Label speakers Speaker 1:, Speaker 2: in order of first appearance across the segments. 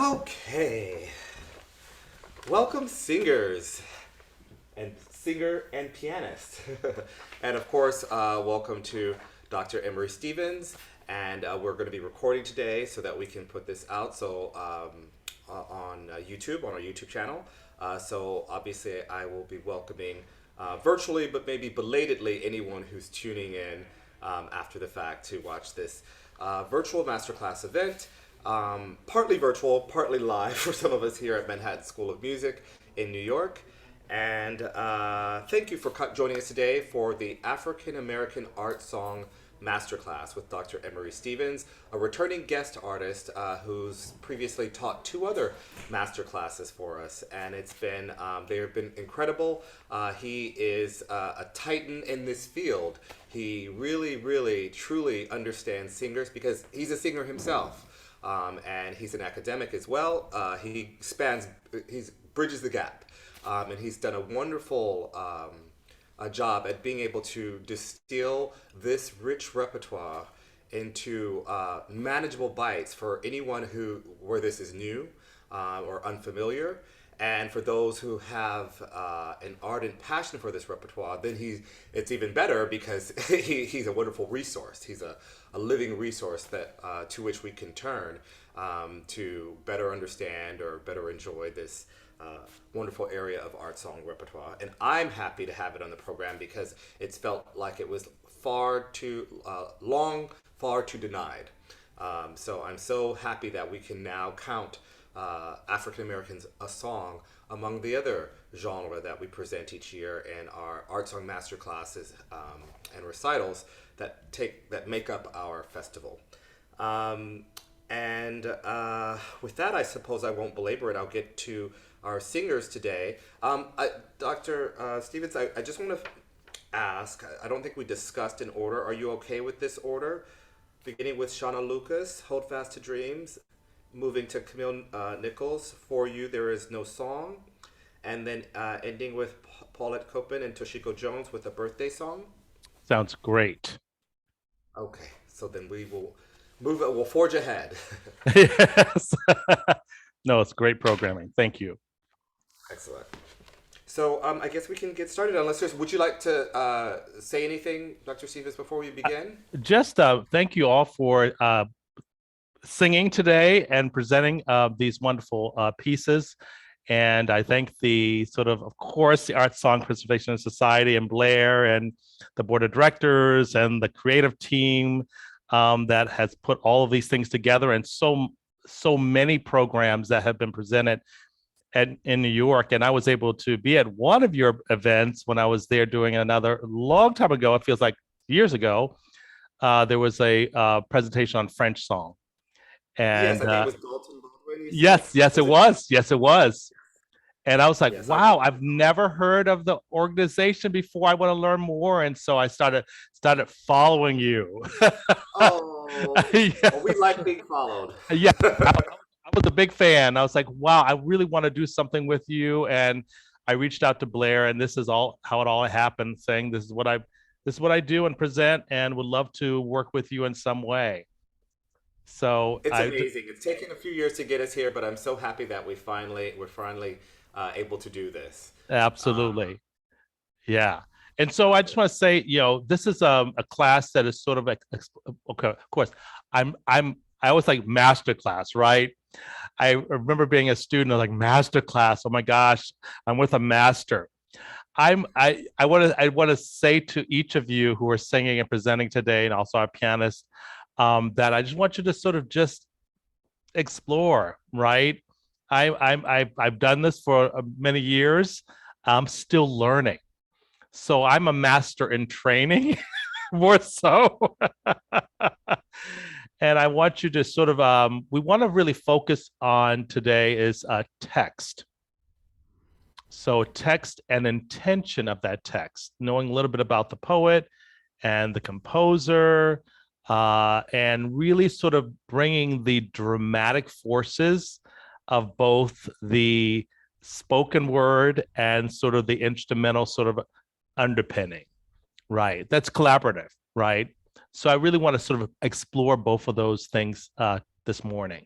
Speaker 1: Okay. Welcome, singers and singer and pianist. And of course, welcome to Dr. Emery Stevens. And we're going to be recording today so that we can put this out on YouTube, on our YouTube channel. So obviously, I will be welcoming virtually, but maybe belatedly, anyone who's tuning in after the fact to watch this virtual masterclass event. Partly virtual, partly live for some of us here at Manhattan School of Music in New York. And thank you for joining us today for the African American Art Song Masterclass with Dr. Emery Stevens, a returning guest artist who's previously taught two other masterclasses for us. And it's been, they have been incredible. He is a titan in this field. He really, really, truly understands singers because he's a singer himself. And he's an academic as well. He bridges the gap. And he's done a wonderful job at being able to distill this rich repertoire into manageable bites for anyone where this is new or unfamiliar. And for those who have an ardent passion for this repertoire, then it's even better because he's a wonderful resource. He's a living resource that to which we can turn to better understand or better enjoy this wonderful area of art song repertoire. And I'm happy to have it on the program because it's felt like it was far too long, far too denied. So I'm so happy that we can now count African Americans a song among the other genre that we present each year in our art song master classes and recitals that make up our festival. And with that, I suppose I won't belabor it. I'll get to our singers today. Dr. Stevens, I just want to ask, I don't think we discussed in order. Are you okay with this order? Beginning with Shauna Lucas, Hold Fast to Dreams, moving to Camille Nichols, For You There Is No Song, and then ending with Paulette Coppin and Toshiko Jones with a birthday song.
Speaker 2: Sounds great.
Speaker 1: Okay, so then we will we'll forge ahead.
Speaker 2: Yes. No, it's great programming. Thank you.
Speaker 1: Excellent. So I guess we can get started. Would you like to say anything, Dr. Stevens, before we begin?
Speaker 2: Just thank you all for singing today and presenting these wonderful pieces. And I thank of course, the Art Song Preservation Society and Blair and the board of directors and the creative team that has put all of these things together, and so many programs that have been presented in New York. And I was able to be at one of your events when I was there doing another long time ago. It feels like years ago. There was a presentation on French song. And
Speaker 1: yes, I think it was Dalton Baldwin.
Speaker 2: Yes, it was. Yes, it was. And I was like,
Speaker 1: Yes,
Speaker 2: wow, I've never heard of the organization before. I want to learn more. And so I started following you.
Speaker 1: Oh,
Speaker 2: Yes.
Speaker 1: well, we like being followed.
Speaker 2: Yeah, I was a big fan. I was like, wow, I really want to do something with you. And I reached out to Blair, and this is all how it all happened, saying this is what I do and present, and would love to work with you in some way. So
Speaker 1: It's amazing. It's taken a few years to get us here, but I'm so happy that we're finally able to do this.
Speaker 2: Absolutely. Yeah. And so I just want to say, this is a class that is sort of like, okay, of course, I always like master class, right? I remember being a student, I was like, master class. Oh my gosh, I'm with a master. I want to say to each of you who are singing and presenting today, and also our pianist, that I just want you to sort of just explore, right? I've done this for many years. I'm still learning. So I'm a master in training, more so. And I want you to sort of, we want to really focus on today is text. So text and intention of that text, knowing a little bit about the poet and the composer, and really sort of bringing the dramatic forces of both the spoken word and sort of the instrumental sort of underpinning, right? That's collaborative, right? So I really want to sort of explore both of those things this morning.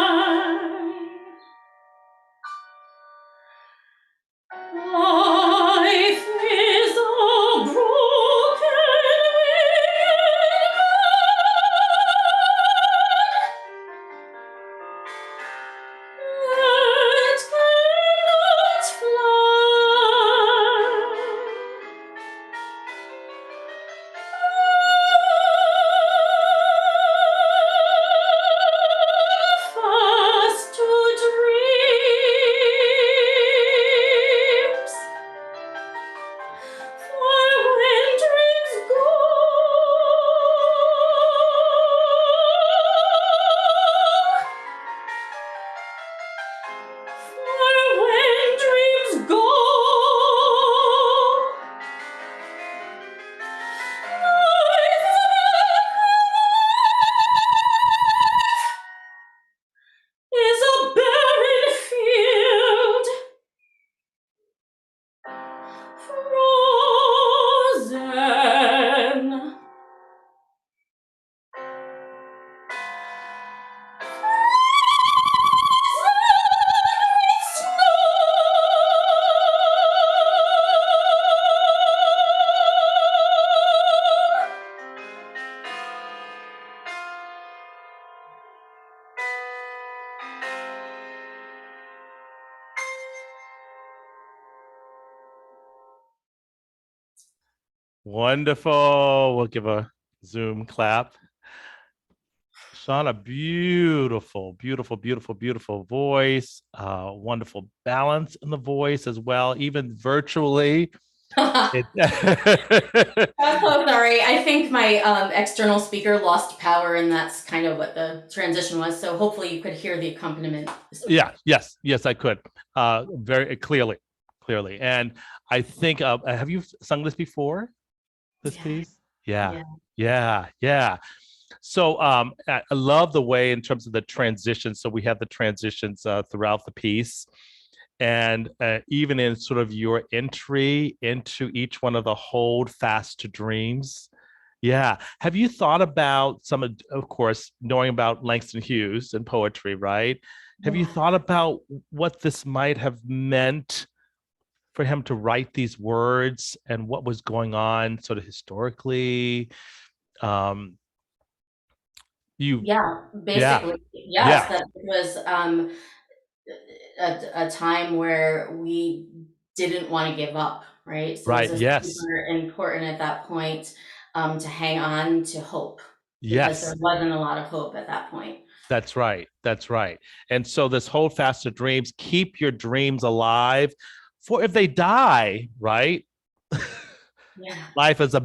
Speaker 2: Wonderful. We'll give a Zoom clap. Shauna, beautiful, beautiful, beautiful, beautiful voice. Wonderful balance in the voice as well, even virtually.
Speaker 3: I'm so sorry. I think my external speaker lost power, and that's kind of what the transition was. So hopefully you could hear the accompaniment.
Speaker 2: Yeah, yes, I could. Very clearly. And I think, have you sung this before? This piece? Yeah. So I love the way in terms of the transitions. So we have the transitions throughout the piece. And even in sort of your entry into each one of the hold fast to dreams. Yeah. Have you thought about of course, knowing about Langston Hughes and poetry, right? Have you thought about what this might have meant for him to write these words and what was going on sort of historically?
Speaker 3: Basically, yes, that was a time where we didn't want to give up, right? So
Speaker 2: Right.
Speaker 3: it was super important at that point to hang on to hope, because there wasn't a lot of hope at that point.
Speaker 2: That's right. And so this hold fast to dreams, keep your dreams alive, for if they die, right? Life is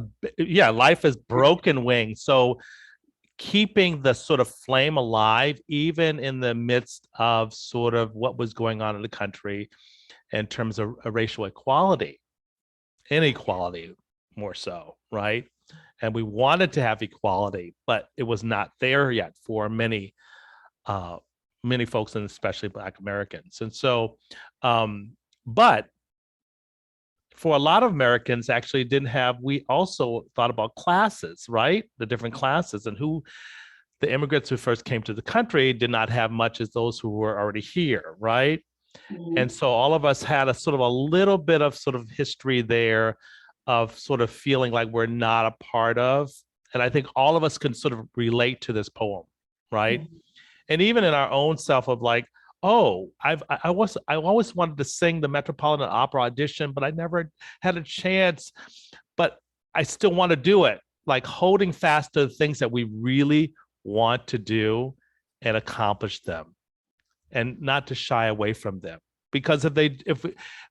Speaker 2: broken wings. So keeping the sort of flame alive, even in the midst of sort of what was going on in the country in terms of racial inequality more so, right? And we wanted to have equality, but it was not there yet for many folks, and especially Black Americans. And so, but for a lot of Americans actually we also thought about classes, right? The different classes, and the immigrants who first came to the country did not have much as those who were already here, right? Mm-hmm. And so all of us had a little bit of sort of history there of sort of feeling like we're not a part of. And I think all of us can sort of relate to this poem, right? Mm-hmm. And even in our own self of like, oh, I always wanted to sing the Metropolitan Opera audition, but I never had a chance. But I still want to do it. Like holding fast to the things that we really want to do and accomplish them, and not to shy away from them. Because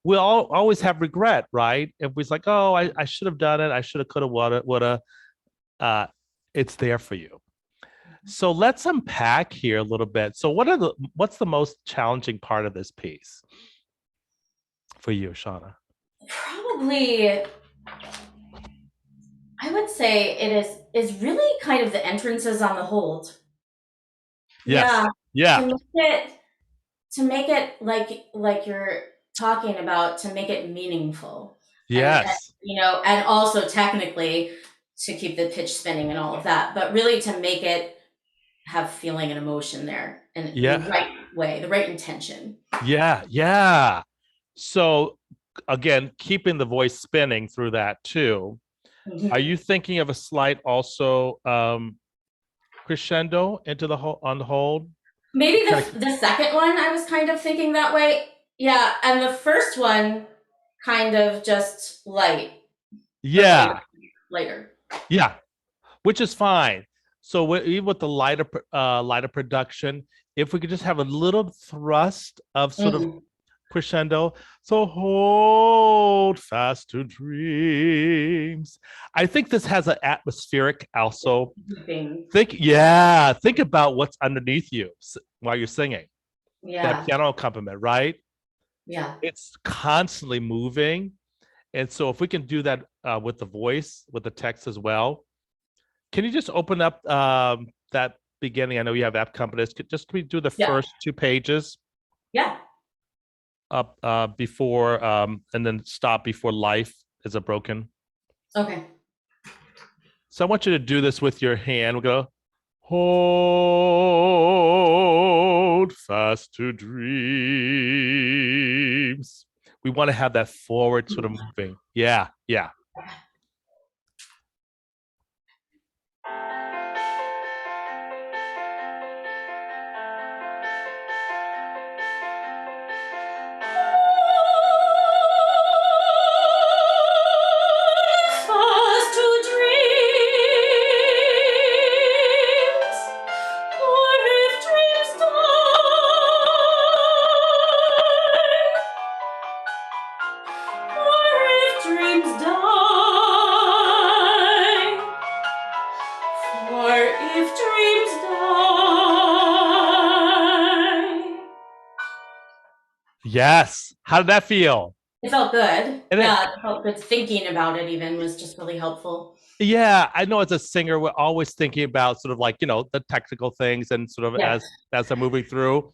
Speaker 2: we all always have regret, right? If we're like, oh, I should have done it, I should have, could have, woulda, it's there for you. So let's unpack here a little bit. So what's the most challenging part of this piece for you, Shauna?
Speaker 3: Probably, I would say it is really kind of the entrances on the hold.
Speaker 2: Yes. Yeah.
Speaker 3: To make it like you're talking about, to make it meaningful.
Speaker 2: Yes.
Speaker 3: And also technically to keep the pitch spinning and all of that, but really to make it have feeling and emotion there in the right way, the right intention.
Speaker 2: Yeah. So again, keeping the voice spinning through that too. Mm-hmm. Are you thinking of a slight also crescendo into on the hold?
Speaker 3: Maybe the second one I was kind of thinking that way. Yeah, and the first one kind of just light.
Speaker 2: Yeah.
Speaker 3: Later.
Speaker 2: Yeah, which is fine. So even with the lighter production, if we could just have a little thrust of sort of crescendo. So hold fast to dreams. I think this has an atmospheric also. Think about what's underneath you while you're singing.
Speaker 3: Yeah.
Speaker 2: That piano accompaniment, right?
Speaker 3: Yeah.
Speaker 2: It's constantly moving. And so if we can do that with the voice, with the text as well. Can you just open up that beginning? I know you have accompanist. Can we do the first 2 pages?
Speaker 3: Yeah.
Speaker 2: Up before and then stop before life is a broken.
Speaker 3: Okay.
Speaker 2: So I want you to do this with your hand. We'll go, hold fast to dreams. We want to have that forward sort of moving. Yeah.
Speaker 3: Fast
Speaker 2: Yes. How did that feel?
Speaker 3: It felt good.
Speaker 2: And
Speaker 3: Yeah, it felt good. Thinking about it even was just really helpful.
Speaker 2: Yeah, I know as a singer, we're always thinking about sort of like, the technical things and sort of
Speaker 3: Yes.
Speaker 2: as I'm moving through.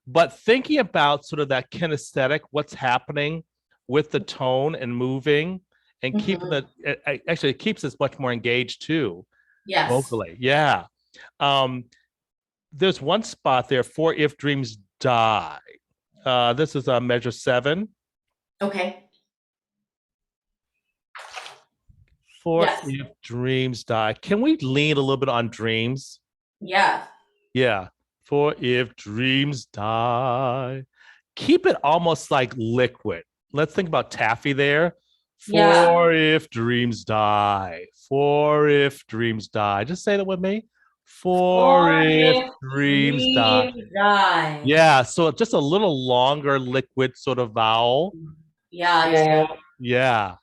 Speaker 2: But thinking about sort of that kinesthetic, what's happening with the tone and moving and keeping actually it keeps us much more engaged too,
Speaker 3: Yes.
Speaker 2: vocally. Yeah. There's one spot there for If Dreams Die. This is measure 7.
Speaker 3: Okay.
Speaker 2: For
Speaker 3: Yes.
Speaker 2: If Dreams Die. Can we lean a little bit on dreams?
Speaker 3: Yeah.
Speaker 2: Yeah. For If Dreams Die. Keep it almost like liquid. Let's think about taffy there. For If Dreams Die. For If Dreams Die. Just say that with me. For If Dreams Die. Yeah. So just a little longer liquid sort of vowel.
Speaker 3: Yeah.
Speaker 2: Yeah.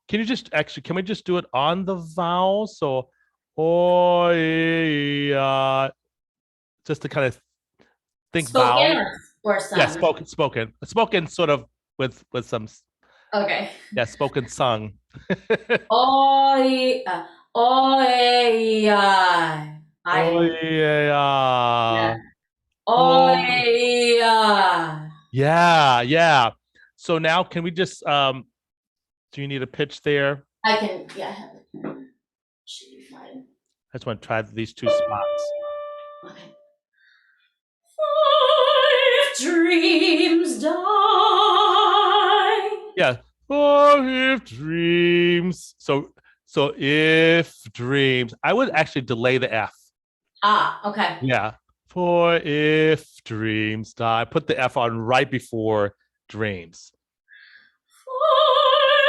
Speaker 2: Can we just do it on the vowel? So, oh, yeah, just to kind of think
Speaker 3: spoken
Speaker 2: vowel.
Speaker 3: or sung?
Speaker 2: Yeah, spoken sort of with some.
Speaker 3: Okay.
Speaker 2: Yeah, spoken sung.
Speaker 3: Oh yeah. Oh yeah.
Speaker 2: Oh yeah.
Speaker 3: Oh yeah.
Speaker 2: Yeah. So now can we just do you need a pitch there?
Speaker 3: I can, yeah. Should be fine.
Speaker 2: I just want to try these 2 spots.
Speaker 3: Okay. If dreams die.
Speaker 2: Yeah. For If Dreams. So If Dreams. I would actually delay the F.
Speaker 3: Okay.
Speaker 2: Yeah. For If Dreams Die. Put the F on right before dreams.
Speaker 3: For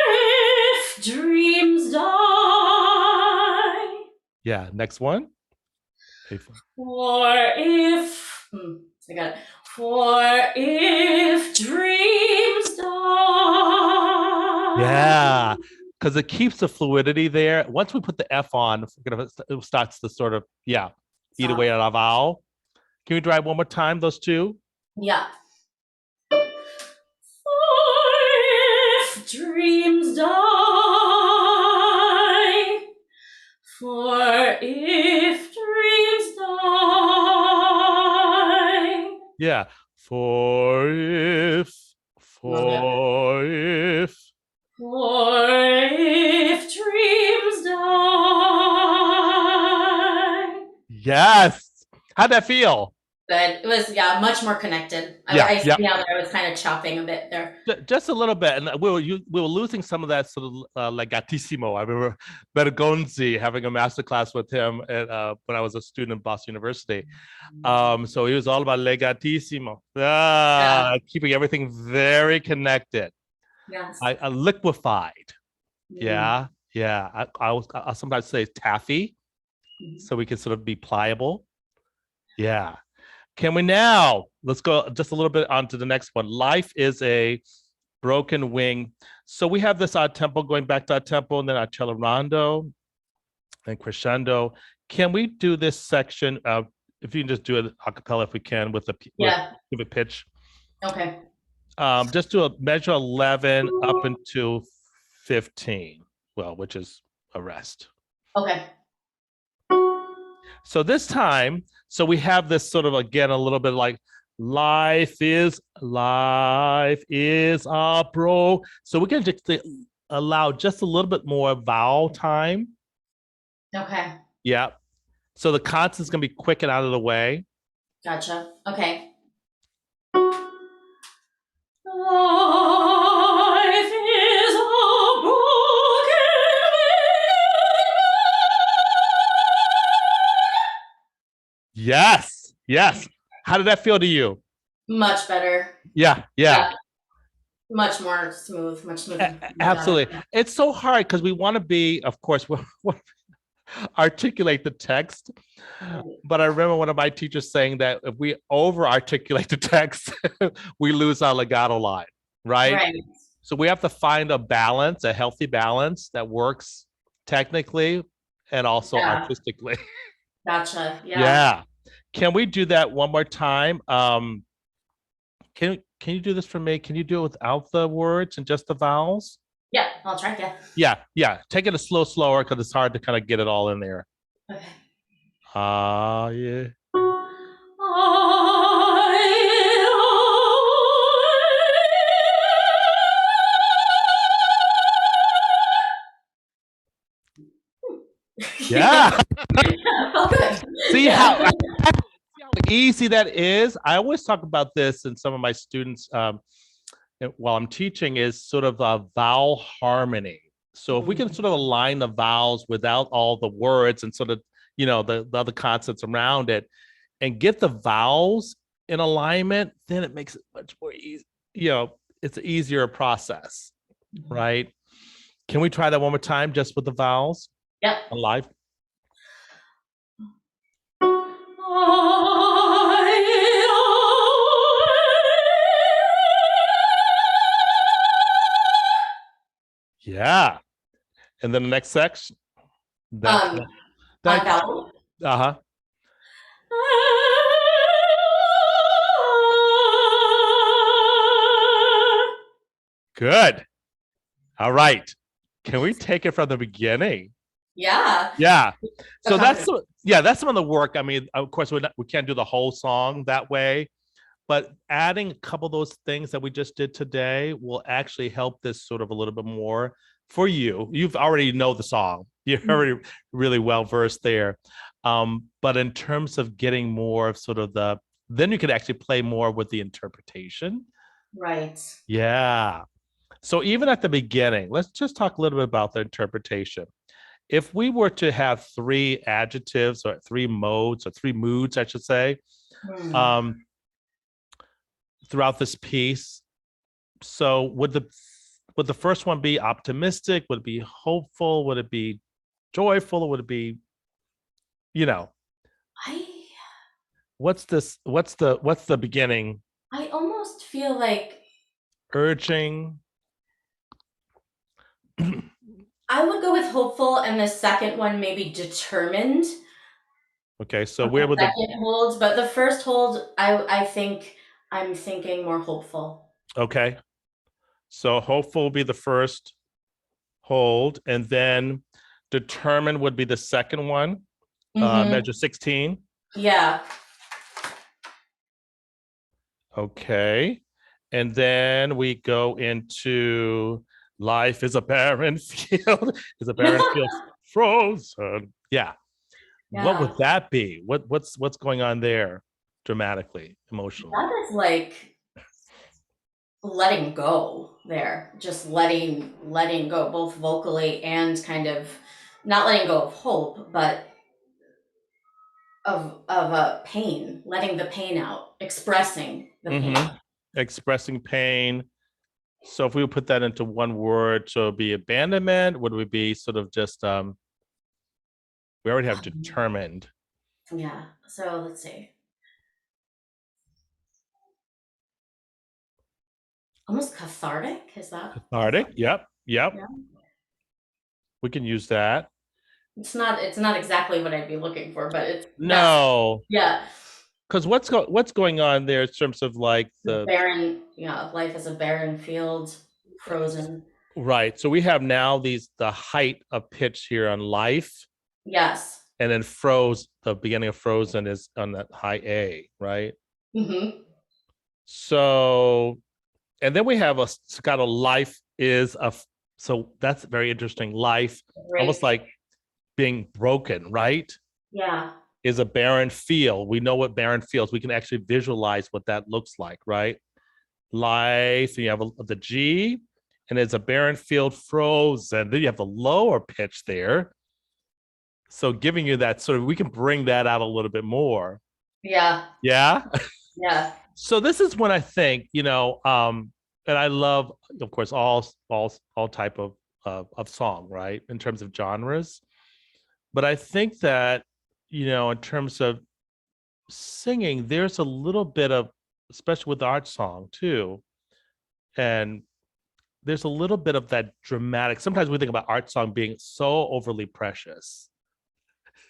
Speaker 3: if dreams die.
Speaker 2: Yeah. Next one.
Speaker 3: For if I got it. For if dreams die.
Speaker 2: Yeah. Because it keeps the fluidity there. Once we put the F on, it starts to sort of, eat away at our vowel. Can we try one more time, those 2?
Speaker 3: Yeah. For if dreams die. For if dreams die.
Speaker 2: Yeah. For if
Speaker 3: dreams die.
Speaker 2: Yes. How'd that feel?
Speaker 3: Good. It was, much more connected. I see now that I was kind of chopping a bit there.
Speaker 2: Just a little bit, and we were losing some of that sort of legatissimo. I remember Bergonzi having a masterclass with him when I was a student at Boston University. So he was all about legatissimo, keeping everything very connected.
Speaker 3: Yes.
Speaker 2: I liquefied. Yeah. I'll sometimes say taffy, so we can sort of be pliable. Yeah. Can we now, let's go just a little bit on to the next one. Life is a broken wing. So we have this odd tempo going back to our tempo and then our cello rondo and crescendo. Can we do this section? If you can just do it a cappella if we can with give a pitch.
Speaker 3: Okay.
Speaker 2: Just do a measure 11 up into 15. Well, which is a rest.
Speaker 3: Okay.
Speaker 2: So this time, we have this sort of, again, a little bit like life is a pro. So we're going to just allow just a little bit more vowel time.
Speaker 3: Okay.
Speaker 2: Yeah. So the consonant's going to be quick and out of the way.
Speaker 3: Gotcha. Okay.
Speaker 2: Yes. How did that feel to you?
Speaker 3: Much better.
Speaker 2: Yeah.
Speaker 3: Much more smooth, much smoother.
Speaker 2: Absolutely. It's so hard because we want to be, of course, articulate the text. But I remember one of my teachers saying that if we over articulate the text, we lose our legato line, right? So we have to find a balance, a healthy balance that works technically and also artistically.
Speaker 3: Gotcha.
Speaker 2: Yeah. Can we do that one more time? Can can you do this for me? Can you do it without the words and just the vowels?
Speaker 3: Yeah, I'll try. Yeah.
Speaker 2: Yeah. Take it a slower because it's hard to kind of get it all in there.
Speaker 3: Okay.
Speaker 2: Yeah. Yeah.
Speaker 3: Oh, good.
Speaker 2: See how easy that is? I always talk about this in some of my students while I'm teaching is sort of a vowel harmony. So if we can sort of align the vowels without all the words and sort of, the other consonants around it and get the vowels in alignment, then it makes it much more easy. It's an easier process, right? Can we try that one more time just with the vowels?
Speaker 3: Yep.
Speaker 2: Live. Yeah. And then the next section.
Speaker 3: Vowel.
Speaker 2: Uh-huh. Good. All right. Can we take it from the beginning?
Speaker 3: Yeah.
Speaker 2: Yeah. So that's some of the work. I mean, of course, we can't do the whole song that way, but adding a couple of those things that we just did today will actually help this sort of a little bit more for you. You've already know the song. You're already really well versed there. But in terms of getting more of sort of then you could actually play more with the interpretation.
Speaker 3: Right.
Speaker 2: Yeah. So even at the beginning, let's just talk a little bit about the interpretation. If we were to have 3 adjectives or 3 modes or 3 moods, I should say, throughout this piece, so would the first one be optimistic? Would it be hopeful? Would it be joyful? Or would it be, what's the beginning?
Speaker 3: I almost feel like
Speaker 2: urging.
Speaker 3: I would go with hopeful, and the second one maybe determined.
Speaker 2: Okay, so where would
Speaker 3: the second hold, but the first hold, I think I'm thinking more hopeful.
Speaker 2: Okay, so hopeful will be the first hold, and then determined would be the second one. Measure 16.
Speaker 3: Yeah.
Speaker 2: Okay, and then we go into life is a barren field. Is a barren field frozen? Yeah. What would that be? What's going on there dramatically, emotionally?
Speaker 3: That is like letting go there. Just letting go, both vocally and kind of not letting go of hope, but of a pain, letting the pain out, expressing the pain.
Speaker 2: Expressing pain. So if we would put that into one word, so it'd be abandonment, would we be sort of just we already have determined.
Speaker 3: Yeah. So let's see. Almost cathartic, is that?
Speaker 2: Cathartic, yep. Yeah. We can use that.
Speaker 3: It's not exactly what I'd be looking for, but it's
Speaker 2: no.
Speaker 3: Yeah.
Speaker 2: Because what's going on there in terms of like the
Speaker 3: barren, life is a barren field, frozen.
Speaker 2: Right. So we have now the height of pitch here on life.
Speaker 3: Yes.
Speaker 2: And then the beginning of frozen is on that high A, right? So, and then we have got a life is so that's very interesting. Life, almost like being broken, right?
Speaker 3: Yeah.
Speaker 2: Is a barren field. We know what barren feels. We can actually visualize what that looks like, right? Life, and you have the G, and it's a barren field frozen. Then you have the lower pitch there. So giving you that sort of, we can bring that out a little bit more.
Speaker 3: Yeah.
Speaker 2: Yeah?
Speaker 3: Yeah.
Speaker 2: So this is when I think, and I love, of course, all type of song, right? In terms of genres. But I think that, in terms of singing, there's a little bit of, especially with art song too, and there's a little bit of that dramatic. Sometimes we think about art song being so overly precious.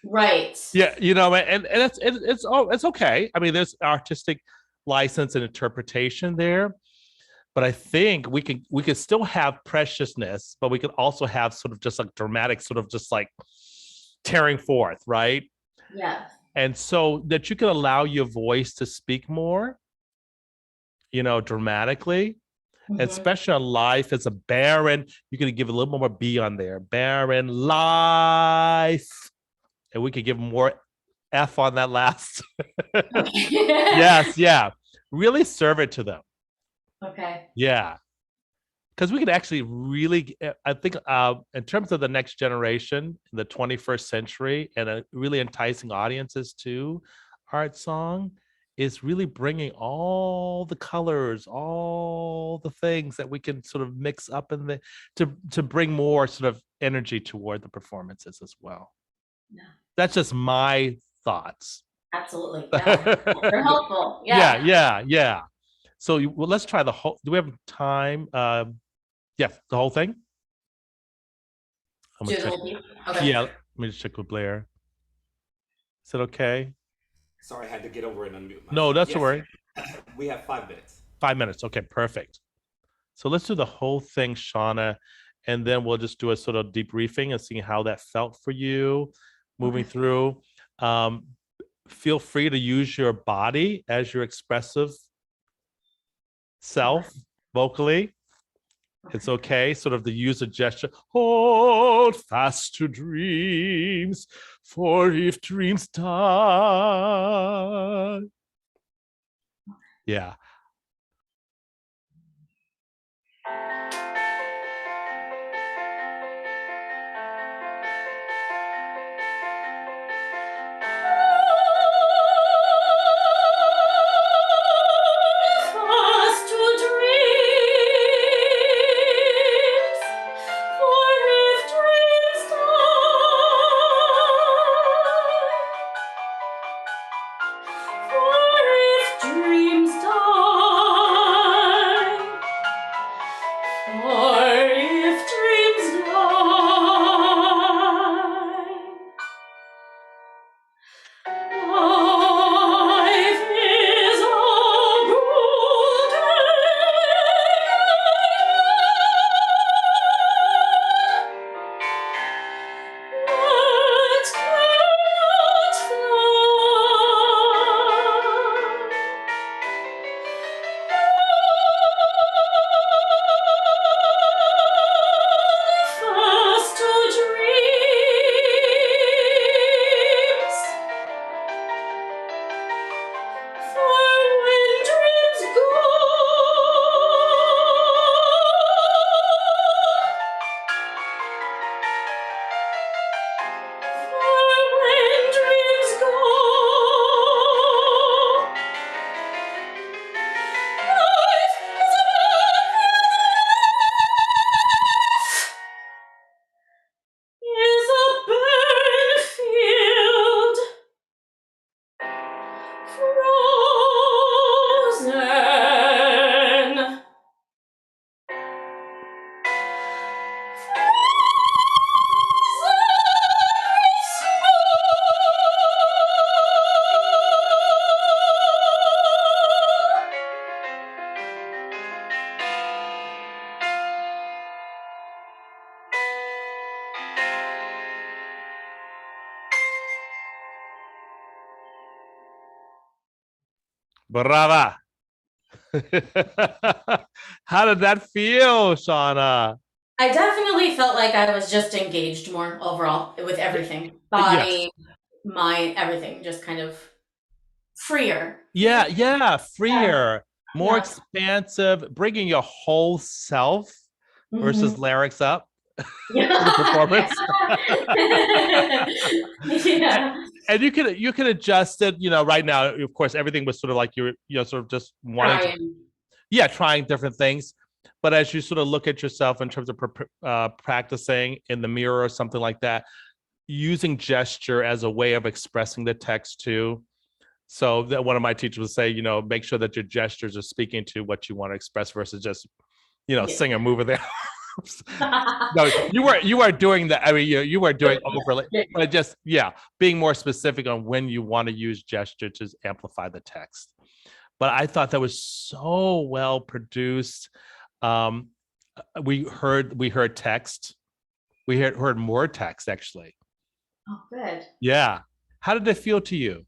Speaker 3: Right.
Speaker 2: Yeah, and it's okay. I mean, there's artistic, license and interpretation there. But I think we could still have preciousness, but we could also have sort of just like dramatic, sort of just like tearing forth, right?
Speaker 3: Yeah.
Speaker 2: And so that you can allow your voice to speak more, dramatically, especially on life as a barren. You're going to give a little more B on there. Barren life. And we could give more F on that last. Yes, yeah. Really serve it to them.
Speaker 3: Okay.
Speaker 2: Yeah. Because we could actually really, I think, in terms of the next generation, the 21st century, and really enticing audiences to art song, is really bringing all the colors, all the things that we can sort of mix up to bring more sort of energy toward the performances as well.
Speaker 3: Yeah.
Speaker 2: That's just my thoughts.
Speaker 3: Absolutely. Yeah. They're helpful. Yeah.
Speaker 2: Yeah. So let's try the whole. Do we have time? Yeah, the whole thing. I'm gonna check.
Speaker 3: Okay.
Speaker 2: Yeah, let me just check with Blair. Is it okay?
Speaker 1: Sorry, I had to get over and unmute myself.
Speaker 2: No, that's all right.
Speaker 1: We have 5 minutes.
Speaker 2: 5 minutes. Okay, perfect. So let's do the whole thing, Shauna, and then we'll just do a sort of debriefing and seeing how that felt for you moving through. Feel free to use your body as your expressive self vocally. It's okay, sort of the use of gesture. Hold fast to dreams, for if dreams die. Yeah. Brava. How did that feel, Shauna?
Speaker 3: I definitely felt like I was just engaged more overall with everything. Body, mind, everything. Just kind of freer.
Speaker 2: Yeah, freer. More expansive, bringing your whole self versus lyrics up to the performance. And you can adjust it, right now, of course, everything was sort of like you're sort of just wanting trying different things. But as you sort of look at yourself in terms of practicing in the mirror or something like that, using gesture as a way of expressing the text too. So that one of my teachers would say, make sure that your gestures are speaking to what you want to express versus just, sing or move there. No, you are doing that. I mean, you are doing overly, but just being more specific on when you want to use gesture to amplify the text. but I thought that was so well produced. We heard text. We heard more text actually.
Speaker 3: Oh, good.
Speaker 2: Yeah. How did it feel to you?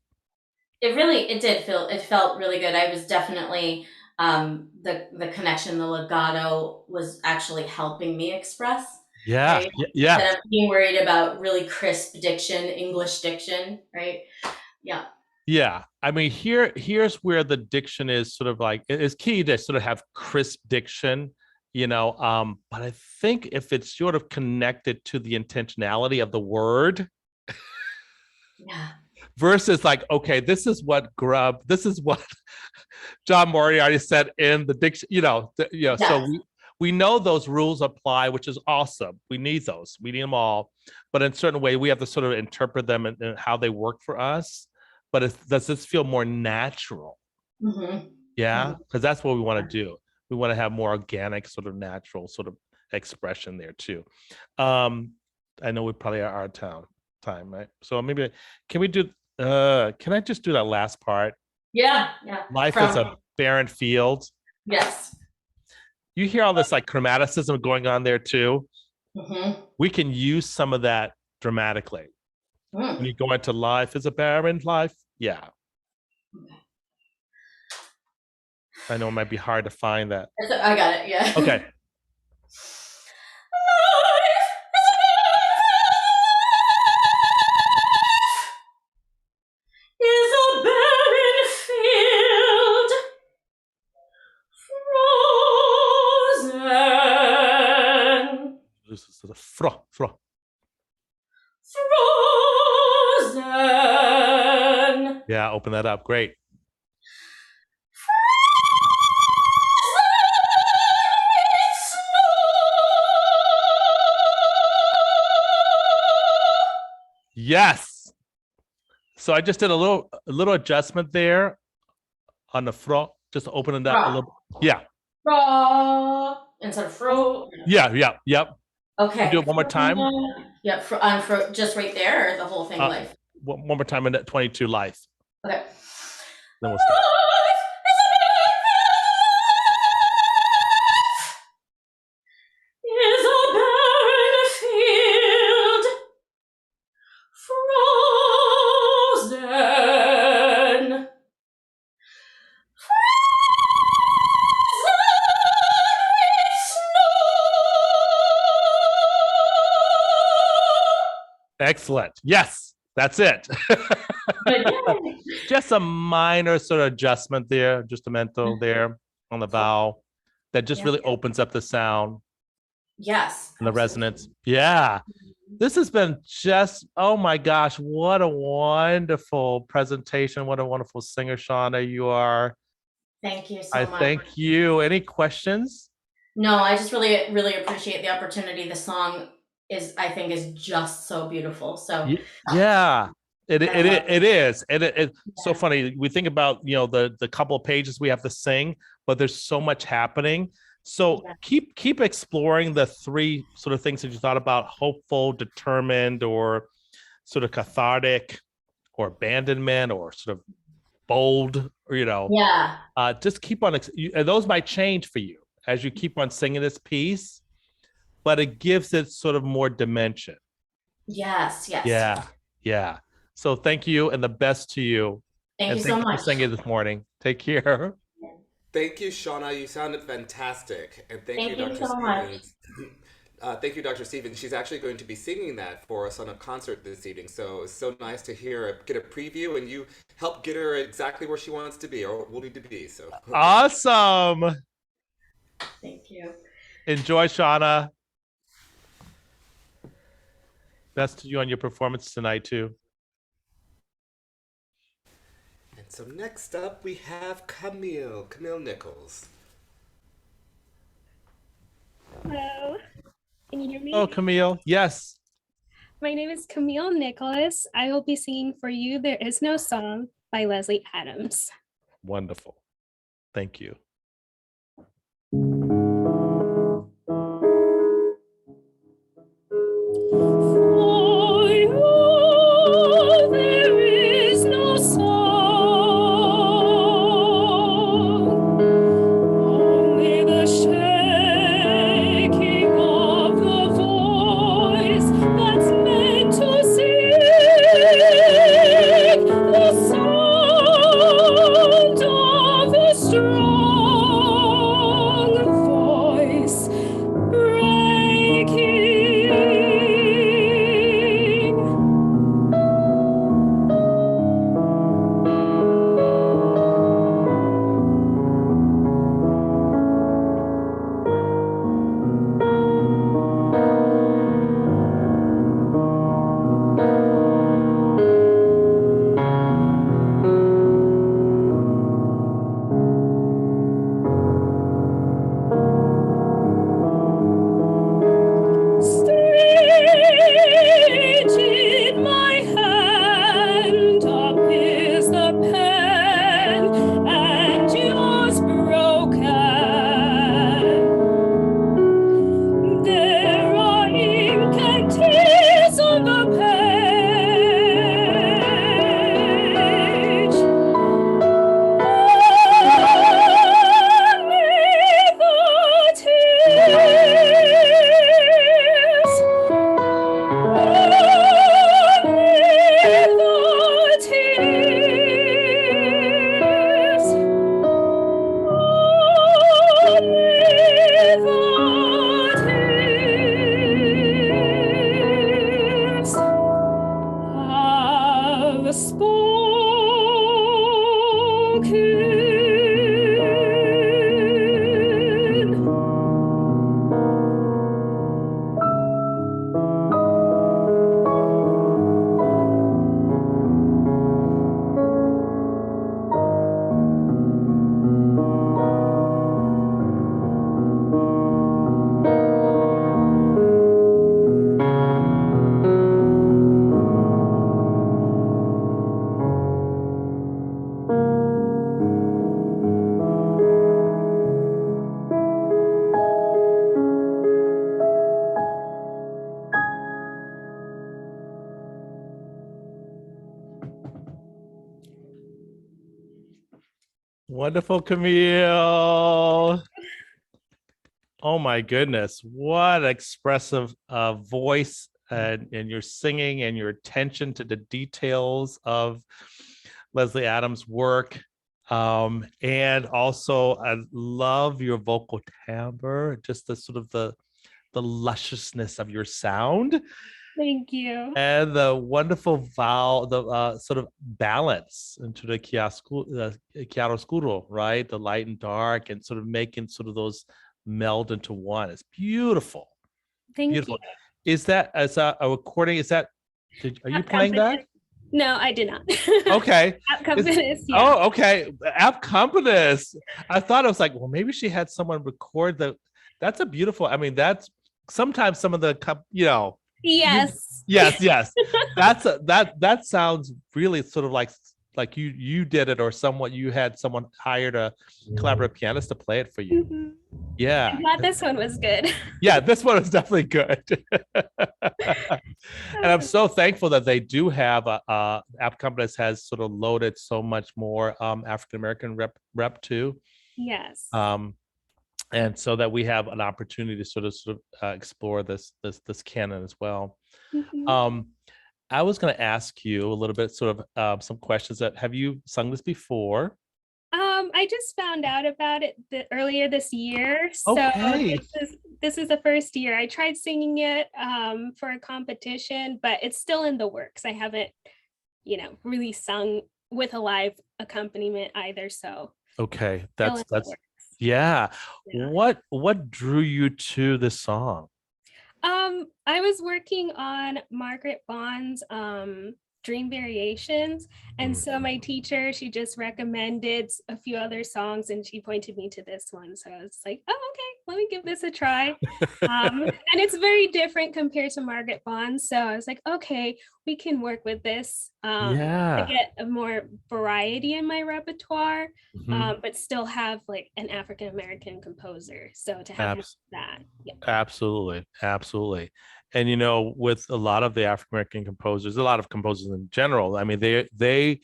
Speaker 3: It felt really good. I was definitely, the connection, the legato was actually helping me express,
Speaker 2: Yeah.
Speaker 3: right?
Speaker 2: Yeah.
Speaker 3: Instead of being worried about really crisp diction, English diction, right? Yeah.
Speaker 2: Yeah. I mean, here's where the diction is sort of like, it's key to sort of have crisp diction, but I think if it's sort of connected to the intentionality of the word,
Speaker 3: Yeah.
Speaker 2: versus like, okay, this is what John Moriarty said in the diction,
Speaker 3: Yes.
Speaker 2: so we know those rules apply, which is awesome. We need those. We need them all. But in a certain way, we have to sort of interpret them and how they work for us. But does this feel more natural?
Speaker 3: Mm-hmm.
Speaker 2: Yeah, because that's what we want to do. We want to have more organic, sort of natural sort of expression there too. I know we probably are out of time, right? So maybe can we do can I just do that last part?
Speaker 3: Yeah.
Speaker 2: Life is a barren field.
Speaker 3: Yes.
Speaker 2: You hear all this like chromaticism going on there too.
Speaker 3: Mm-hmm.
Speaker 2: We can use some of that dramatically. When you go into life is a barren life. Yeah. I know it might be hard to find that.
Speaker 3: I got it. Yeah.
Speaker 2: Okay.
Speaker 3: Is a barren field, frozen.
Speaker 2: This is the fro.
Speaker 3: Frozen.
Speaker 2: Yeah, open that up. Great. Yes. So I just did a little adjustment there on the fro, just to open it up a little. Yeah.
Speaker 3: Fro instead of fro.
Speaker 2: Yeah. Yep.
Speaker 3: Okay.
Speaker 2: You do it one more time.
Speaker 3: Yep. For just right there, or the whole thing. Life.
Speaker 2: One more time in that 22 life.
Speaker 3: Okay.
Speaker 2: Then we'll stop.
Speaker 3: Is a barren field, frozen.
Speaker 2: Excellent. Yes, that's it. Just a minor sort of adjustment there, just a mental there on the vowel that just really opens up the sound.
Speaker 3: Yes.
Speaker 2: And the resonance. Yeah. This has been just, oh my gosh, what a wonderful presentation. What a wonderful singer, Shauna, you are.
Speaker 3: Thank you so much.
Speaker 2: Thank you. Any questions?
Speaker 3: No, I just really, really appreciate the opportunity. The song I think is just so beautiful. So
Speaker 2: yeah, it is. And it's so funny. We think about, the couple of pages we have to sing, but there's so much happening. So keep exploring the three sort of things that you thought about: hopeful, determined, or sort of cathartic, or abandonment, or sort of bold, or just keep on. And those might change for you as you keep on singing this piece, but it gives it sort of more dimension.
Speaker 3: Yes.
Speaker 2: Yeah. So thank you, and the best to you.
Speaker 3: Thank you so much
Speaker 2: for singing this morning. Take care.
Speaker 1: Thank you, Shauna. You sounded fantastic. And thank you, Dr.
Speaker 3: so
Speaker 1: Stevens. Thank you, Dr. Stevens. She's actually going to be singing that for us on a concert this evening. So it's so nice to get a preview, and you help get her exactly where she wants to be, or will need to be. So
Speaker 2: awesome.
Speaker 3: Thank you.
Speaker 2: Enjoy, Shauna. Best to you on your performance tonight, too.
Speaker 1: So next up, we have Camille Nichols.
Speaker 4: Hello, can you hear me?
Speaker 2: Oh, Camille, yes.
Speaker 4: My name is Camille Nicholas. I will be singing for you There Is No Song by Leslie Adams.
Speaker 2: Wonderful. Thank you.
Speaker 4: There is no song the spoken.
Speaker 2: Wonderful, Camille. Oh my goodness, what expressive voice and your singing and your attention to the details of Leslie Adams' work. And also I love your vocal timbre, just the sort of the lusciousness of your sound.
Speaker 4: Thank you.
Speaker 2: And the wonderful vowel, the sort of balance into the chiaroscuro, right? The light and dark, and sort of making sort of those meld into one. It's beautiful.
Speaker 4: Thank
Speaker 2: Beautiful.
Speaker 4: you.
Speaker 2: Is that as a recording? Is that? Are you playing that?
Speaker 4: No, I did not.
Speaker 2: Okay.
Speaker 4: Accompanist, yeah.
Speaker 2: Oh, okay. Accompanist. I thought it was like, well, maybe she had someone record the. That's a beautiful. I mean, that's sometimes some of the,
Speaker 4: Yes.
Speaker 2: Yes. That sounds really sort of like you did it, or somewhat you had someone hired a collaborative pianist to play it for you.
Speaker 4: Mm-hmm.
Speaker 2: Yeah.
Speaker 4: I'm glad this one was good.
Speaker 2: Yeah, this one was definitely good. And I'm so thankful that they do have Accompanist has sort of loaded so much more African American rep too.
Speaker 4: Yes.
Speaker 2: And so that we have an opportunity to sort of explore this canon as well.
Speaker 4: Mm-hmm.
Speaker 2: I was going to ask you a little bit, sort of some questions. That have you sung this before?
Speaker 4: I just found out about it earlier this year. So
Speaker 2: Okay.
Speaker 4: this is the first year. I tried singing it for a competition, but it's still in the works. I haven't, really sung with a live accompaniment either. So
Speaker 2: okay,
Speaker 4: still
Speaker 2: that's
Speaker 4: in the works.
Speaker 2: yeah.
Speaker 4: Yeah.
Speaker 2: What drew you to this song?
Speaker 4: I was working on Margaret Bond's Dream Variations, and so my teacher, she just recommended a few other songs, and she pointed me to this one. So I was like, oh, okay, let me give this a try. And it's very different compared to Margaret Bond. So I was like, okay, we can work with this to get a more variety in my repertoire, but still have like an African American composer. So to have that, yeah.
Speaker 2: Absolutely. And with a lot of the African American composers, a lot of composers in general, I mean, they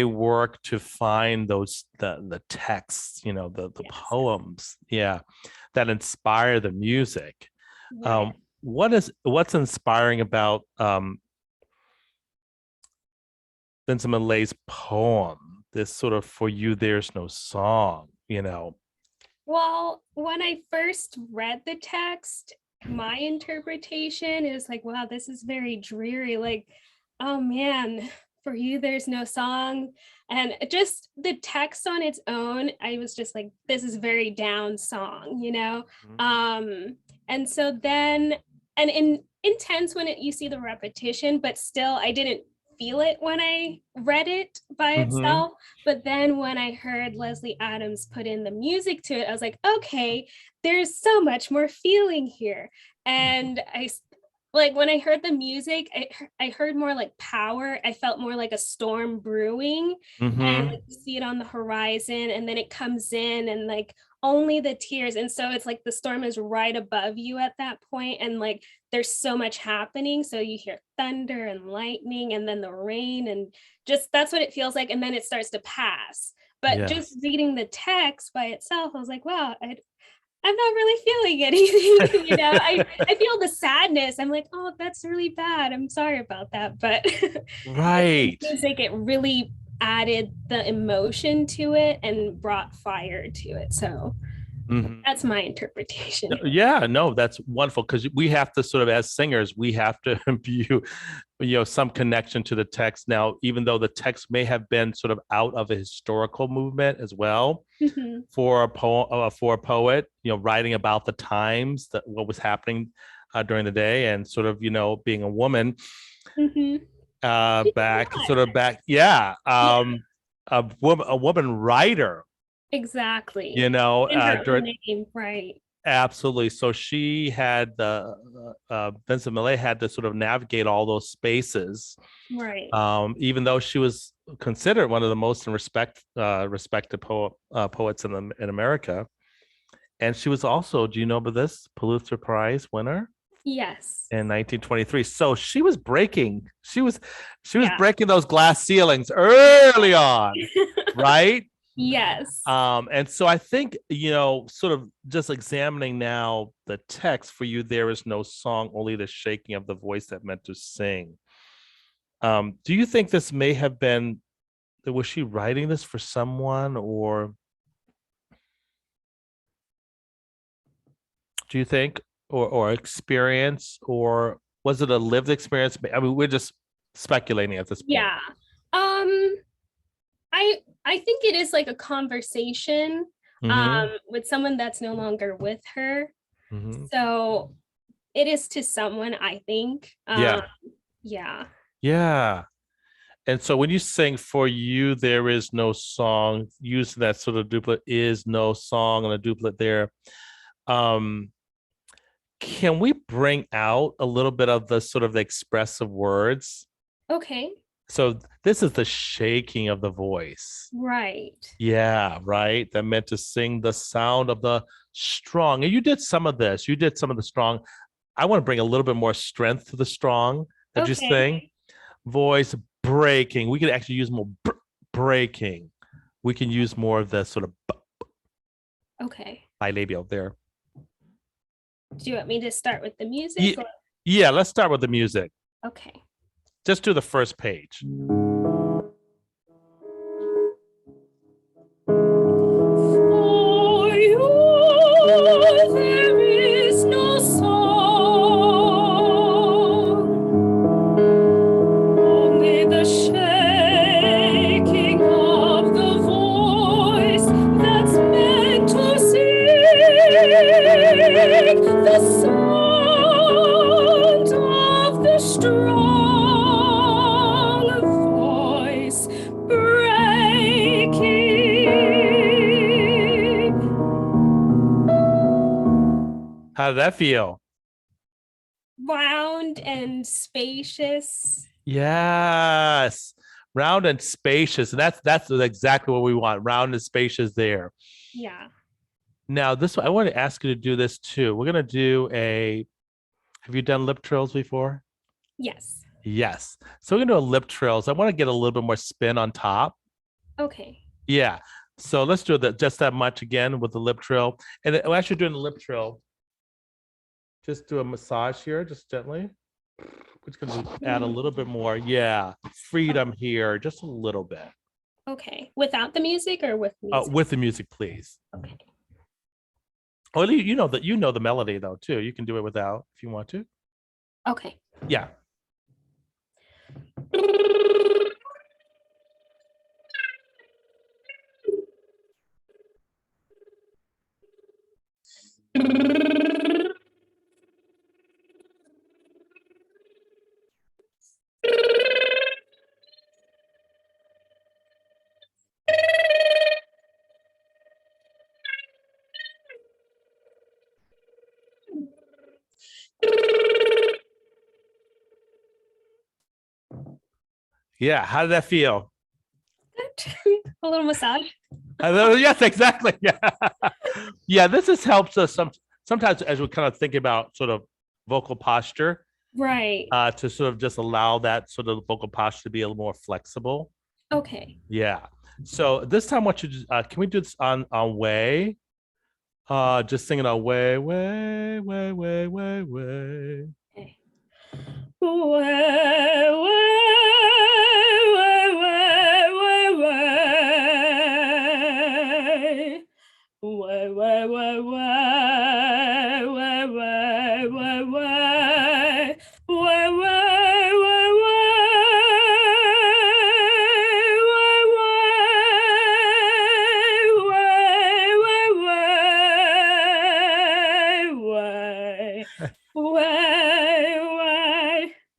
Speaker 2: work to find those the texts, the
Speaker 4: Yes.
Speaker 2: poems, that inspire the music.
Speaker 4: Right.
Speaker 2: What's inspiring about Vincent Millay's poem? This sort of "For You There's No Song,"
Speaker 4: Well, when I first read the text, my interpretation is like, wow, this is very dreary. Like, oh man, for you, there's no song. And just the text on its own, I was just like, this is very down song, And so then, and intense when you see the repetition, but still, I didn't feel it when I read it by itself. But then when I heard Leslie Adams put in the music to it, I was like, okay, there's so much more feeling here. And when I heard the music, I heard more like power. I felt more like a storm brewing, and like you see it on the horizon, and then it comes in and like only the tears. And so it's like the storm is right above you at that point, and like there's so much happening. So you hear thunder and lightning and then the rain, and just that's what it feels like. And then it starts to pass. But just reading the text by itself, I was like, wow, I'm not really feeling anything, I feel the sadness. I'm like, oh, that's really bad. I'm sorry about that. But
Speaker 2: right.
Speaker 4: It seems like it really added the emotion to it and brought fire to it. So That's my interpretation.
Speaker 2: Yeah, no, that's wonderful, because we have to sort of, as singers, we have to view, some connection to the text. Now, even though the text may have been sort of out of a historical movement as well, for a poet, writing about the times, that what was happening during the day, and sort of, being a woman back, yeah, a woman writer.
Speaker 4: Exactly.
Speaker 2: In her
Speaker 4: own name, right.
Speaker 2: Absolutely. So she had Vincent Millay had to sort of navigate all those spaces.
Speaker 4: Right.
Speaker 2: Even though she was considered one of the most respected poets in America. And she was also, do you know about this, Pulitzer Prize winner?
Speaker 4: Yes.
Speaker 2: In 1923. So she was breaking breaking those glass ceilings early on, right?
Speaker 4: Yes.
Speaker 2: And so I think, sort of just examining now the text for you, there is no song, only the shaking of the voice that meant to sing. Do you think this may have been, was she writing this for someone, or do you think, or experience, or was it a lived experience? I mean, we're just speculating at this point.
Speaker 4: Yeah. I think it is like a conversation with someone that's no longer with her. So it is to someone, I think. Yeah.
Speaker 2: And so when you sing "For You There Is No Song," use that sort of duplet, is no song, and a duplet there. Can we bring out a little bit of the sort of the expressive words?
Speaker 4: Okay.
Speaker 2: So this is the shaking of the voice.
Speaker 4: Right.
Speaker 2: Yeah, right. That meant to sing the sound of the strong. And you did some of this. You did some of the strong. I want to bring a little bit more strength to the strong that you sing. Voice breaking. We could actually use more breaking. We can use more of the sort of bilabial there.
Speaker 4: Do you want me to start with the music?
Speaker 2: Yeah, let's start with the music.
Speaker 4: Okay.
Speaker 2: Just do the first page.
Speaker 4: For you there is no song, only the shaking of the voice that's meant to sing the sound of the strong voice breaking.
Speaker 2: How did that feel?
Speaker 4: Round and spacious.
Speaker 2: Yes, round and spacious, and that's exactly what we want. Round and spacious there.
Speaker 4: Yeah.
Speaker 2: Now, this I want to ask you to do this too. We're gonna do a. Have you done lip trills before?
Speaker 4: Yes.
Speaker 2: Yes. So we're gonna do a lip trills. I want to get a little bit more spin on top.
Speaker 4: Okay.
Speaker 2: Yeah. So let's do that just that much again with the lip trill. And as you're doing the lip trill, just do a massage here, just gently. We're just gonna add a little bit more. Yeah. Freedom here, just a little bit.
Speaker 4: Okay. Without the music or with music?
Speaker 2: With the music, please.
Speaker 4: Okay.
Speaker 2: Well, you know the melody though too. You can do it without if you want to.
Speaker 4: Okay.
Speaker 2: Yeah. Yeah. How did that feel?
Speaker 4: A little massage.
Speaker 2: Yes, exactly. Yeah. Yeah. This just helps us sometimes as we kind of think about sort of vocal posture.
Speaker 4: Right.
Speaker 2: To sort of just allow that sort of vocal posture to be a little more flexible.
Speaker 4: Okay.
Speaker 2: Yeah. So this time, what you just, can we do this on way? Just singing on way.
Speaker 4: Okay. Way.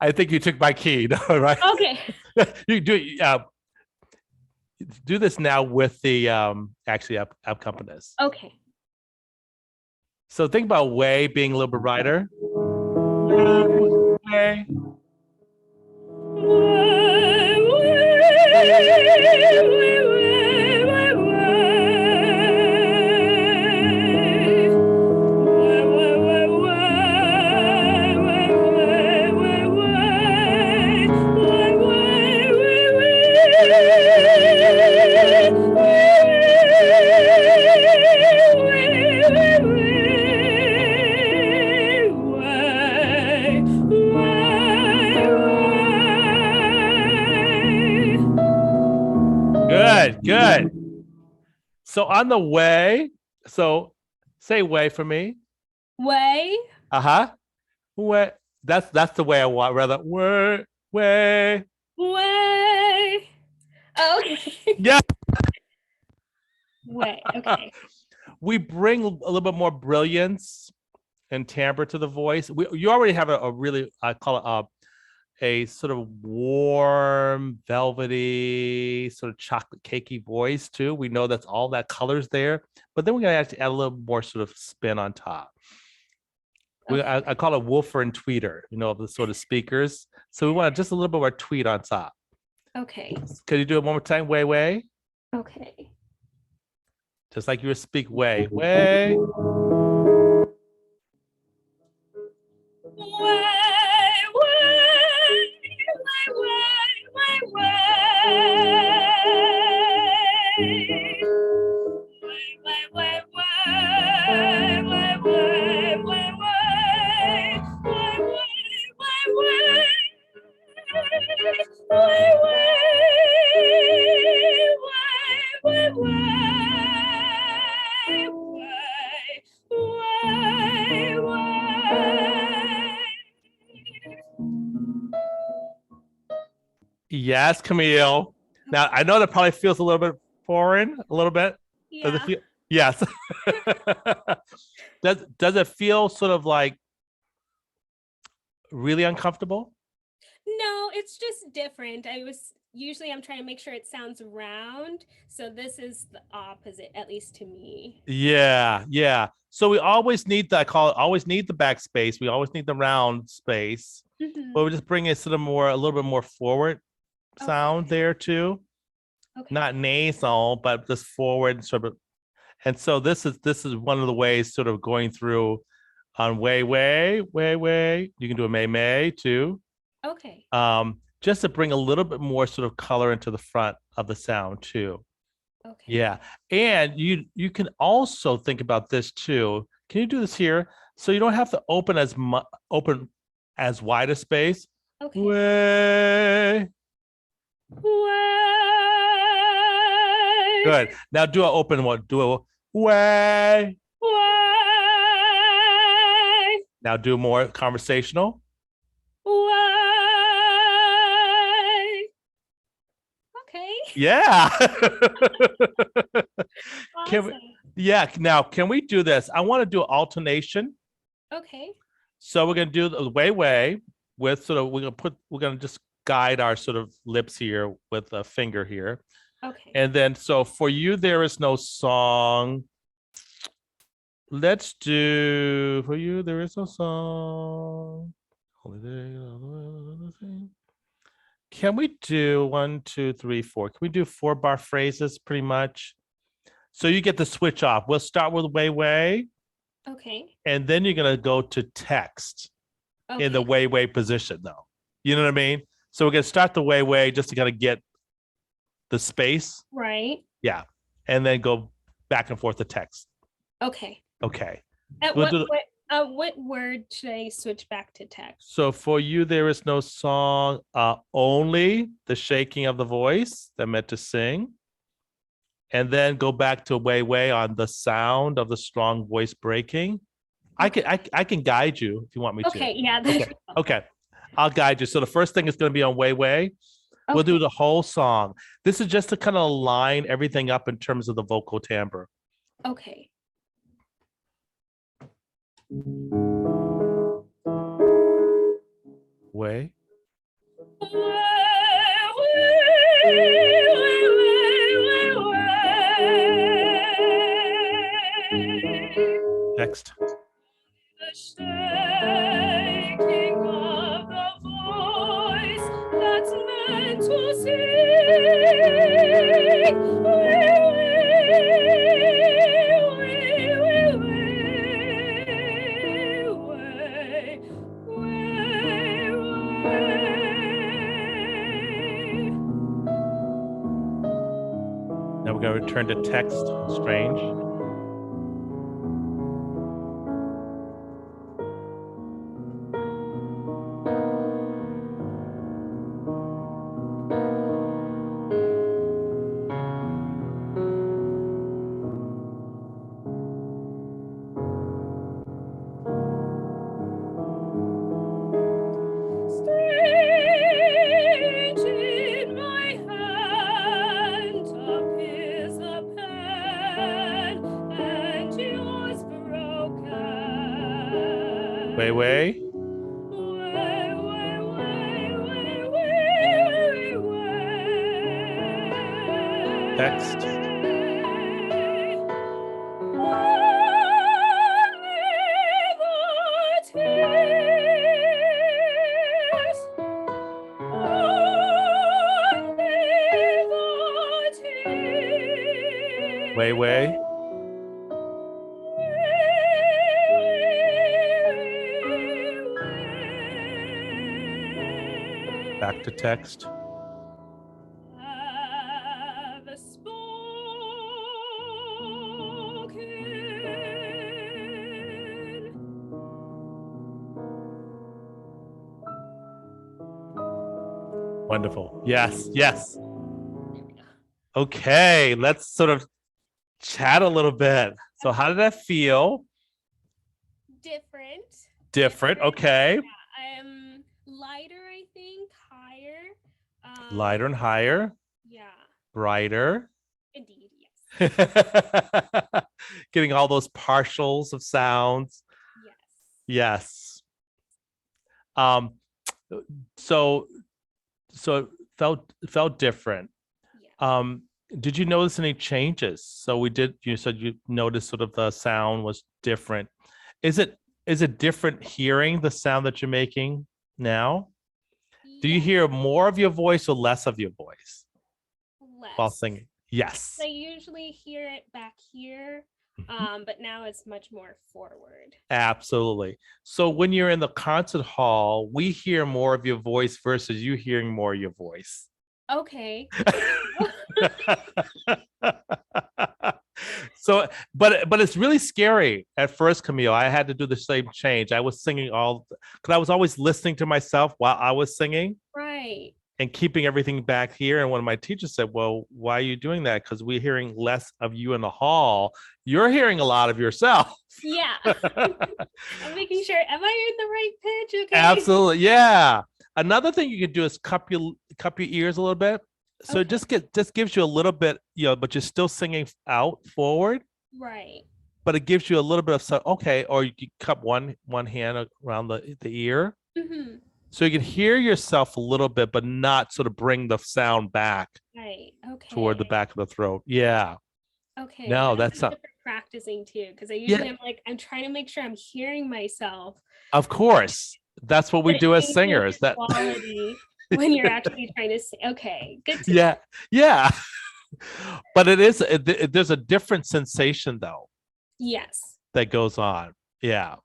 Speaker 2: I think you took my key, right?
Speaker 4: Okay.
Speaker 2: You do this now with the actually accompanist.
Speaker 4: Okay.
Speaker 2: So think about way being a little bit brighter. Way. Good. So on the way, so say way for me.
Speaker 4: Way.
Speaker 2: Way. That's the way I want. Rather way.
Speaker 4: Way. Okay.
Speaker 2: Yeah.
Speaker 4: Way. Okay.
Speaker 2: We bring a little bit more brilliance and timbre to the voice. You already have a really, I call it a sort of warm, velvety, sort of chocolate cakey voice too. We know that's all that color's there, but then we're gonna have to add a little more sort of spin on top. Okay. I call it woofer and tweeter, the sort of speakers. So we want just a little bit more tweet on top.
Speaker 4: Okay.
Speaker 2: Could you do it one more time? Way.
Speaker 4: Okay.
Speaker 2: Just like you would speak way. Way. Yes, Camille. Now I know that probably feels a little bit foreign, a little bit.
Speaker 4: Yeah.
Speaker 2: Does it feel? Yes. Does it feel sort of like really uncomfortable?
Speaker 4: No, it's just different. I'm trying to make sure it sounds round. So this is the opposite, at least to me.
Speaker 2: Yeah. So we always need always need the backspace. We always need the round space. Mm-hmm. But we just bring it sort of a little bit more forward sound there too. Okay. Not nasal, but just forward sort of. And so this is one of the ways sort of going through on way. You can do a may too.
Speaker 4: Okay.
Speaker 2: Just to bring a little bit more sort of color into the front of the sound too. Okay. Yeah. And you can also think about this too. Can you do this here? So you don't have to open as wide a space.
Speaker 4: Okay.
Speaker 2: Way. Good. Now do an open one. Do a way. Now do more conversational.
Speaker 4: Okay.
Speaker 2: Yeah.
Speaker 4: Awesome.
Speaker 2: Now can we do this? I want to do alternation.
Speaker 4: Okay.
Speaker 2: So we're gonna do the way with sort of we're gonna just guide our sort of lips here with a finger here.
Speaker 4: Okay.
Speaker 2: And then so for you there is no song. Let's do for you there is no song. Can we do 1, 2, 3, 4? Can we do 4-bar phrases pretty much? So you get the switch off. We'll start with way.
Speaker 4: Okay.
Speaker 2: And then you're gonna go to text in the way position though. You know what I mean? So we're gonna start the way just to kind of get the space.
Speaker 4: Right.
Speaker 2: Yeah. And then go back and forth to text.
Speaker 4: Okay.
Speaker 2: At
Speaker 4: what word should I switch back to text?
Speaker 2: So for you, there is no song, only the shaking of the voice that meant to sing. And then go back to way on the sound of the strong voice breaking. Okay. I can guide you if you want me to.
Speaker 4: Okay, yeah.
Speaker 2: Okay. I'll guide you. So the first thing is going to be on way. Okay. We'll do the whole song. This is just to kind of line everything up in terms of the vocal timbre.
Speaker 4: Okay.
Speaker 2: Way. Next.
Speaker 4: The shaking of the voice that's meant to sing.
Speaker 2: Now we're going to return to text. Strange.
Speaker 4: Strange in my hand appears a pen, and yours broken.
Speaker 2: Way.
Speaker 4: Way.
Speaker 2: Text. Way. Back to text.
Speaker 4: Have spoken.
Speaker 2: Wonderful. Yes. Okay, let's sort of chat a little bit. So how did that feel?
Speaker 4: Different.
Speaker 2: Okay.
Speaker 4: Yeah, lighter, I think, higher.
Speaker 2: Lighter and higher.
Speaker 4: Yeah,
Speaker 2: Brighter.
Speaker 4: indeed, yes.
Speaker 2: Getting all those partials of sounds.
Speaker 4: Yes.
Speaker 2: So it felt different.
Speaker 4: Yeah.
Speaker 2: Did you notice any changes? You said you noticed sort of the sound was different. Is it different hearing the sound that you're making now? Do you hear more of your voice or less of your voice while
Speaker 4: Less.
Speaker 2: singing? Yes.
Speaker 4: I usually hear it back here, but now it's much more forward.
Speaker 2: Absolutely. So when you're in the concert hall, we hear more of your voice versus you hearing more of your voice.
Speaker 4: Okay.
Speaker 2: So, but it's really scary at first, Camille. I had to do the same change. I was singing because I was always listening to myself while I was singing.
Speaker 4: Right.
Speaker 2: And keeping everything back here. And one of my teachers said, well, why are you doing that? Because we're hearing less of you in the hall. You're hearing a lot of yourself.
Speaker 4: Yeah. I'm making sure. Am I in the right pitch? Okay.
Speaker 2: Absolutely. Yeah. Another thing you could do is cup your ears a little bit. So
Speaker 4: Okay.
Speaker 2: just gives you a little bit, but you're still singing out forward.
Speaker 4: Right.
Speaker 2: But it gives you a little bit of okay, or you can cup one hand around the ear.
Speaker 4: Mm-hmm.
Speaker 2: So you can hear yourself a little bit, but not sort of bring the sound back
Speaker 4: Right. Okay.
Speaker 2: toward the back of the throat. Yeah.
Speaker 4: Okay.
Speaker 2: No, that's not.
Speaker 4: different practicing too, because I usually I'm trying to make sure I'm hearing myself.
Speaker 2: Of course, that's what we
Speaker 4: But
Speaker 2: do
Speaker 4: it
Speaker 2: as
Speaker 4: changes
Speaker 2: singers.
Speaker 4: the
Speaker 2: That
Speaker 4: quality when you're actually trying to say. Okay. Good. To know.
Speaker 2: yeah. But there's a different sensation though
Speaker 4: Yes.
Speaker 2: that goes on. Yeah.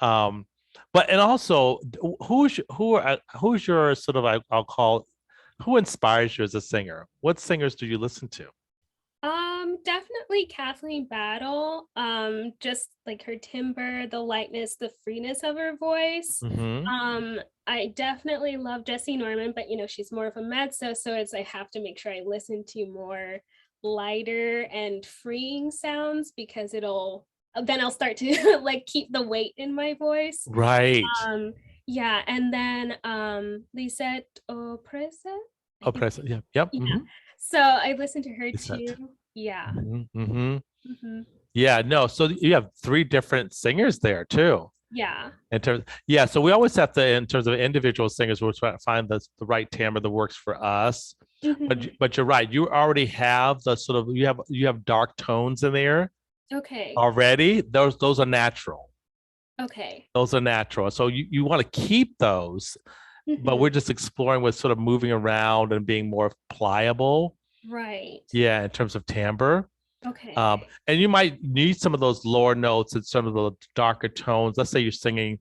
Speaker 2: But and also who's your sort of I'll call who inspires you as a singer? What singers do you listen to?
Speaker 4: Definitely Kathleen Battle. Just like her timbre, the lightness, the freeness of her voice.
Speaker 2: Mm-hmm.
Speaker 4: I definitely love Jessie Norman, but she's more of a mezzo, so I have to make sure I listen to more lighter and freeing sounds because then I'll start to like keep the weight in my voice.
Speaker 2: Right.
Speaker 4: Yeah, and then Lisette Oprese.
Speaker 2: Oprese. Yeah. Yep.
Speaker 4: Yeah.
Speaker 2: Mm-hmm.
Speaker 4: So I listen to her
Speaker 2: Lisette.
Speaker 4: too. Yeah.
Speaker 2: Mm-hmm.
Speaker 4: Mm-hmm.
Speaker 2: Yeah. No. So you have 3 different singers there too.
Speaker 4: Yeah.
Speaker 2: So we always have to, in terms of individual singers, we're trying to find the right timbre that works for us. But you're right. You already have the sort of you have dark tones in there.
Speaker 4: Okay.
Speaker 2: Already. Those are natural.
Speaker 4: Okay.
Speaker 2: Those are natural. So you want to keep those, but we're just exploring with sort of moving around and being more pliable.
Speaker 4: Right.
Speaker 2: Yeah, in terms of timbre.
Speaker 4: Okay.
Speaker 2: And you might need some of those lower notes and some of the darker tones. Let's say you're singing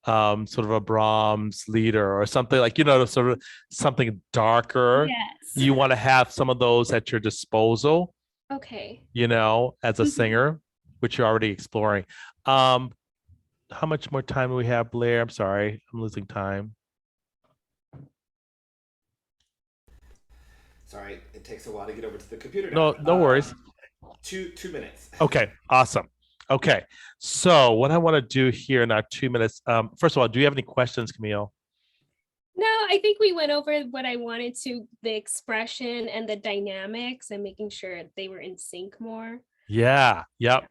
Speaker 2: sort of a Brahms leader or something like, sort of something darker.
Speaker 4: Yes.
Speaker 2: You want to have some of those at your disposal.
Speaker 4: Okay.
Speaker 2: As a singer, which you're already exploring. How much more time do we have, Blair? I'm sorry, I'm losing time.
Speaker 1: Sorry, it takes a while to get over to the computer
Speaker 2: now. No worries.
Speaker 1: 2 minutes.
Speaker 2: Okay, awesome. Okay, so what I want to do here in our 2 minutes, first of all, do you have any questions, Camille?
Speaker 4: No, I think we went over what I wanted to, the expression and the dynamics and making sure they were in sync more.
Speaker 2: Yeah, yep.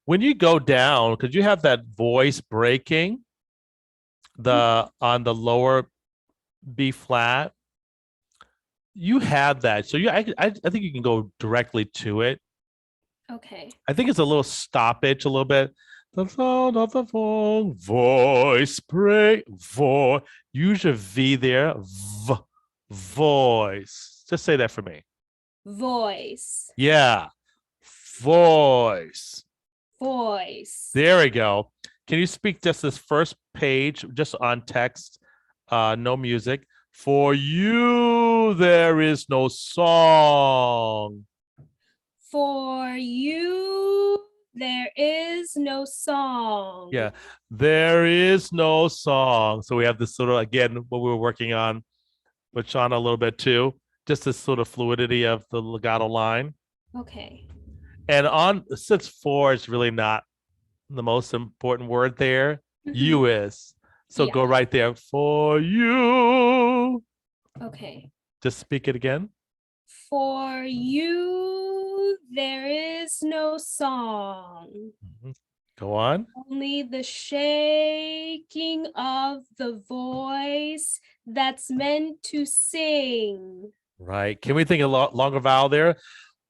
Speaker 2: When you go down, because you have that voice breaking on the lower B flat, you have that. So I think you can go directly to it.
Speaker 4: Okay.
Speaker 2: I think it's a little stoppage, a little bit. The sound of the voice break, use your V there. Voice. Just say that for me.
Speaker 4: Voice.
Speaker 2: Yeah. Voice.
Speaker 4: Voice.
Speaker 2: There we go. Can you speak just this first page, just on text, no music? For you, there is no song.
Speaker 4: For you, there is no song.
Speaker 2: Yeah, there is no song. So we have this sort of, again, what we were working on with Shauna a little bit too, just this sort of fluidity of the legato line.
Speaker 4: Okay.
Speaker 2: And since for is really not the most important word there, you is. So go right there. For you.
Speaker 4: Okay.
Speaker 2: Just speak it again.
Speaker 4: For you, there is no song.
Speaker 2: Go on.
Speaker 4: Only the shaking of the voice that's meant to sing.
Speaker 2: Right. Can we think a lot longer vowel there?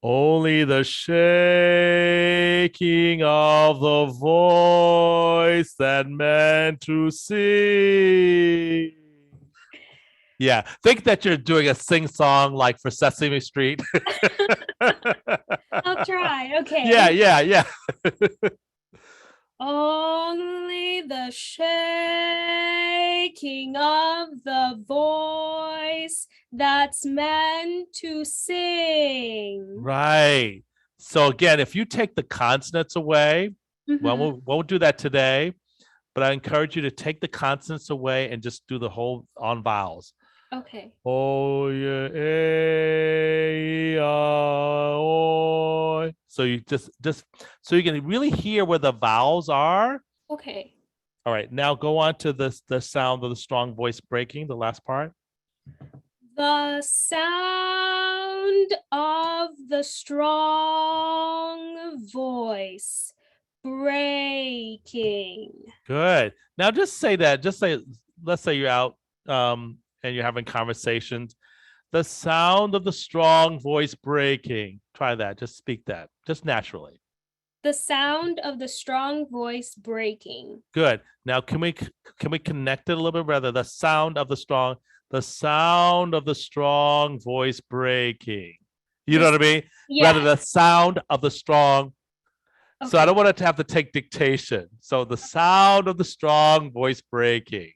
Speaker 2: Only the shaking of the voice that meant to sing. Yeah, think that you're doing a sing song like for Sesame Street.
Speaker 4: I'll try. Okay.
Speaker 2: Yeah.
Speaker 4: Only the shaking of the voice that's meant to sing.
Speaker 2: Right. So again, if you take the consonants away, well, we won't do that today, but I encourage you to take the consonants away and just do the whole on vowels.
Speaker 4: Okay.
Speaker 2: Oh yeah, oh. So you just so you can really hear where the vowels are.
Speaker 4: Okay.
Speaker 2: All right, now go on to the sound of the strong voice breaking, the last part.
Speaker 4: The sound of the strong voice breaking.
Speaker 2: Good. Now just say that. Just say, let's say you're out and you're having conversations. The sound of the strong voice breaking. Try that. Just speak that. Just naturally.
Speaker 4: The sound of the strong voice breaking.
Speaker 2: Good. Now can we connect it a little bit rather? The sound of the strong voice breaking. You know what I mean?
Speaker 4: Yeah.
Speaker 2: Rather the sound of the strong. Okay. So I don't want it to have to take dictation. So the sound of the strong voice breaking.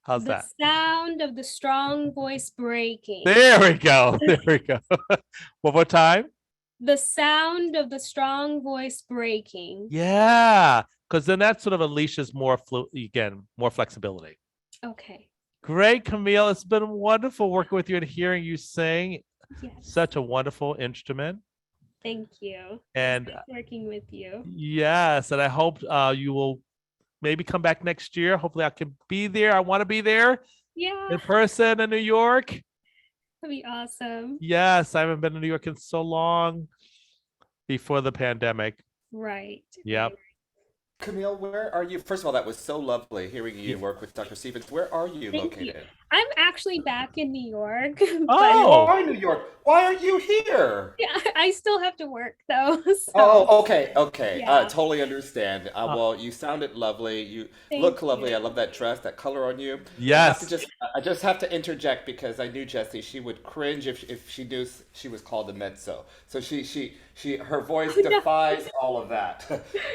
Speaker 2: How's that?
Speaker 4: The sound of the strong voice breaking.
Speaker 2: There we go. One more time.
Speaker 4: The sound of the strong voice breaking.
Speaker 2: Yeah, because then that sort of unleashes more flexibility.
Speaker 4: Okay.
Speaker 2: Great, Camille. It's been wonderful working with you and hearing you sing.
Speaker 4: Yes.
Speaker 2: Such a wonderful instrument.
Speaker 4: Thank you.
Speaker 2: And
Speaker 4: working with you.
Speaker 2: Yes, and I hope you will maybe come back next year. Hopefully I can be there. I want to be there.
Speaker 4: Yeah.
Speaker 2: In person in New York.
Speaker 4: That'd be awesome.
Speaker 2: Yes, I haven't been to New York in so long before the pandemic.
Speaker 4: Right.
Speaker 2: Yep.
Speaker 1: Camille, where are you? First of all, that was so lovely hearing you work with Dr. Stevens. Where are you located?
Speaker 4: I'm actually back in New York.
Speaker 1: Oh, you are in New York. Why are you here?
Speaker 4: Yeah, I still have to work though. So.
Speaker 1: Oh, okay.
Speaker 4: Yeah.
Speaker 1: Totally understand. Well, you sounded lovely. You look lovely. I love that dress, that color on you.
Speaker 2: Yes.
Speaker 1: I just have to interject because I knew Jessie. She would cringe if she knew she was called a mezzo. So her voice defies all of that.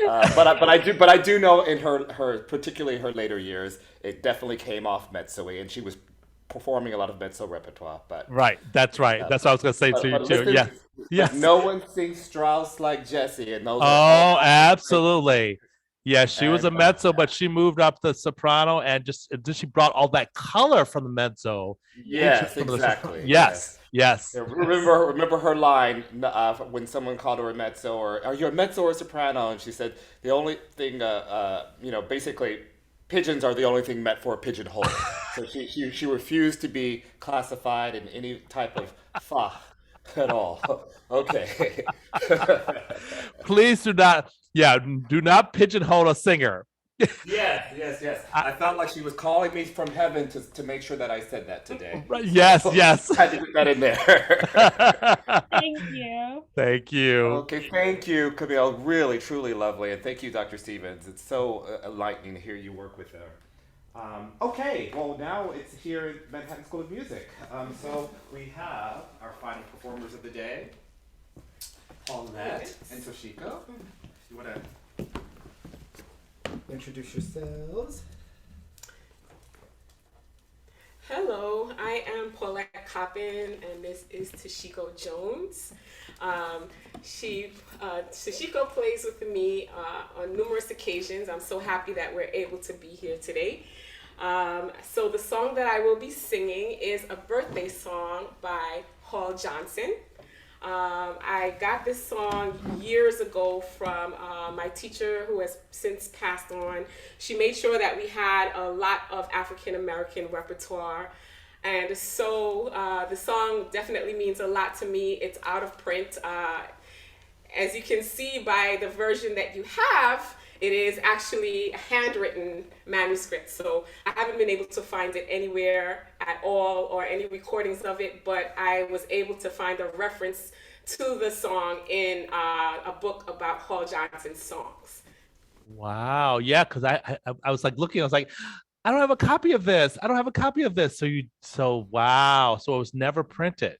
Speaker 1: But I do know in her particularly her later years, it definitely came off mezzo-y, and she was performing a lot of mezzo repertoire. But
Speaker 2: right, that's right. That's what I was going to say to you too.
Speaker 1: Listen,
Speaker 2: Yes.
Speaker 1: No one sings Strauss like Jessie, and those.
Speaker 2: Oh, absolutely. Yeah, she was a mezzo, but she moved up the soprano, and she brought all that color from the mezzo.
Speaker 1: Yes, exactly.
Speaker 2: Yes. Yeah,
Speaker 1: remember her line when someone called her a mezzo, or are you a mezzo or a soprano? And she said the only thing, basically, pigeons are the only thing meant for a pigeonhole. So she refused to be classified in any type of fa at all. Okay.
Speaker 2: Please do not pigeonhole a singer.
Speaker 1: Yes. I felt like she was calling me from heaven to make sure that I said that today.
Speaker 2: Yes.
Speaker 1: I had to get that in there.
Speaker 4: Thank you.
Speaker 1: Okay, thank you, Camille. Really, truly lovely. And thank you, Dr. Stevens. It's so enlightening to hear you work with her. Okay, well, now it's here at Manhattan School of Music. So we have our final performers of the day, Paulette and Toshiko. You want to introduce yourselves?
Speaker 5: Hello, I am Paulette Coppin, and this is Toshiko Jones. Toshiko plays with me on numerous occasions. I'm so happy that we're able to be here today. So the song that I will be singing is a birthday song by Hall Johnson. I got this song years ago from my teacher, who has since passed on. She made sure that we had a lot of African American repertoire, and so the song definitely means a lot to me. It's out of print. As you can see by the version that you have, it is actually a handwritten manuscript, so I haven't been able to find it anywhere at all or any recordings of it, but I was able to find a reference to the song in a book about Hall Johnson's songs.
Speaker 2: Wow, yeah, because I was like looking, I was like, I don't have a copy of this. So wow, so it was never printed.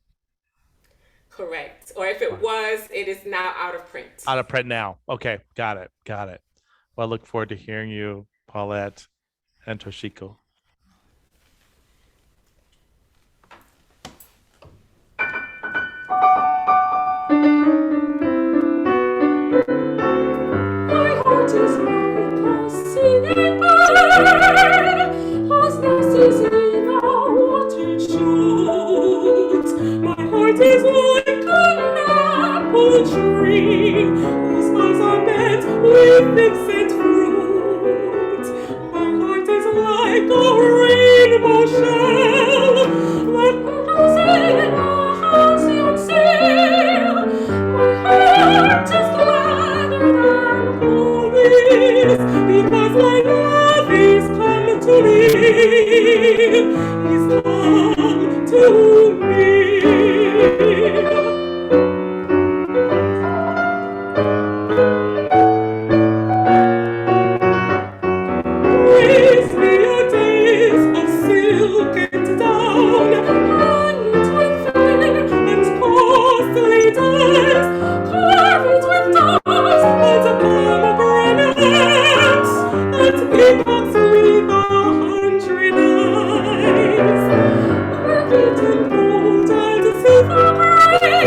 Speaker 5: Correct. Or if it was, it is now out of print.
Speaker 2: Out of print now. Okay, got it. Well, I look forward to hearing you, Paulette and Toshiko.
Speaker 5: My heart is like a singing bird, whose nest is in a water shoot. My heart is like an apple tree, whose boughs are bent with Vincent fruit. My heart is like a rainbow shell that blows in a halcyon sail. My heart is gladder than always, because my love is come to me. He's come to me. With me a days of silk and down, hang it with fine and costly dyes, carve it with dust and pomegranates, and peacocks with 100 eyes. Work it in gold and silver grain,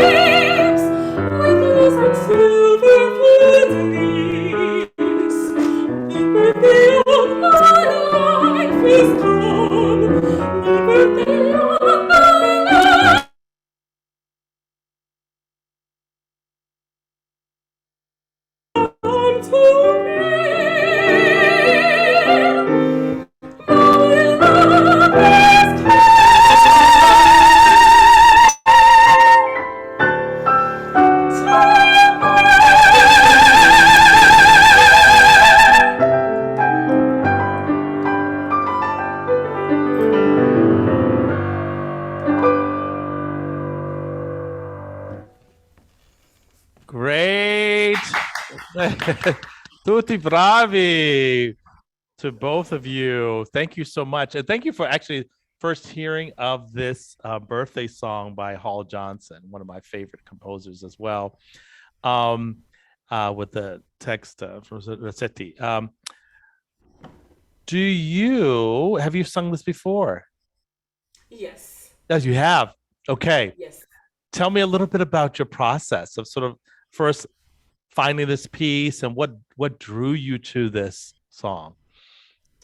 Speaker 2: Great. Tutti bravi to both of you. Thank you so much. And thank you for actually first hearing of this birthday song by Hall Johnson, one of my favorite composers as well, with the text from Rossetti. Have you sung this before?
Speaker 5: Yes.
Speaker 2: Yes, you have. Okay.
Speaker 5: Yes.
Speaker 2: Tell me a little bit about your process of sort of first finding this piece and what drew you to this song,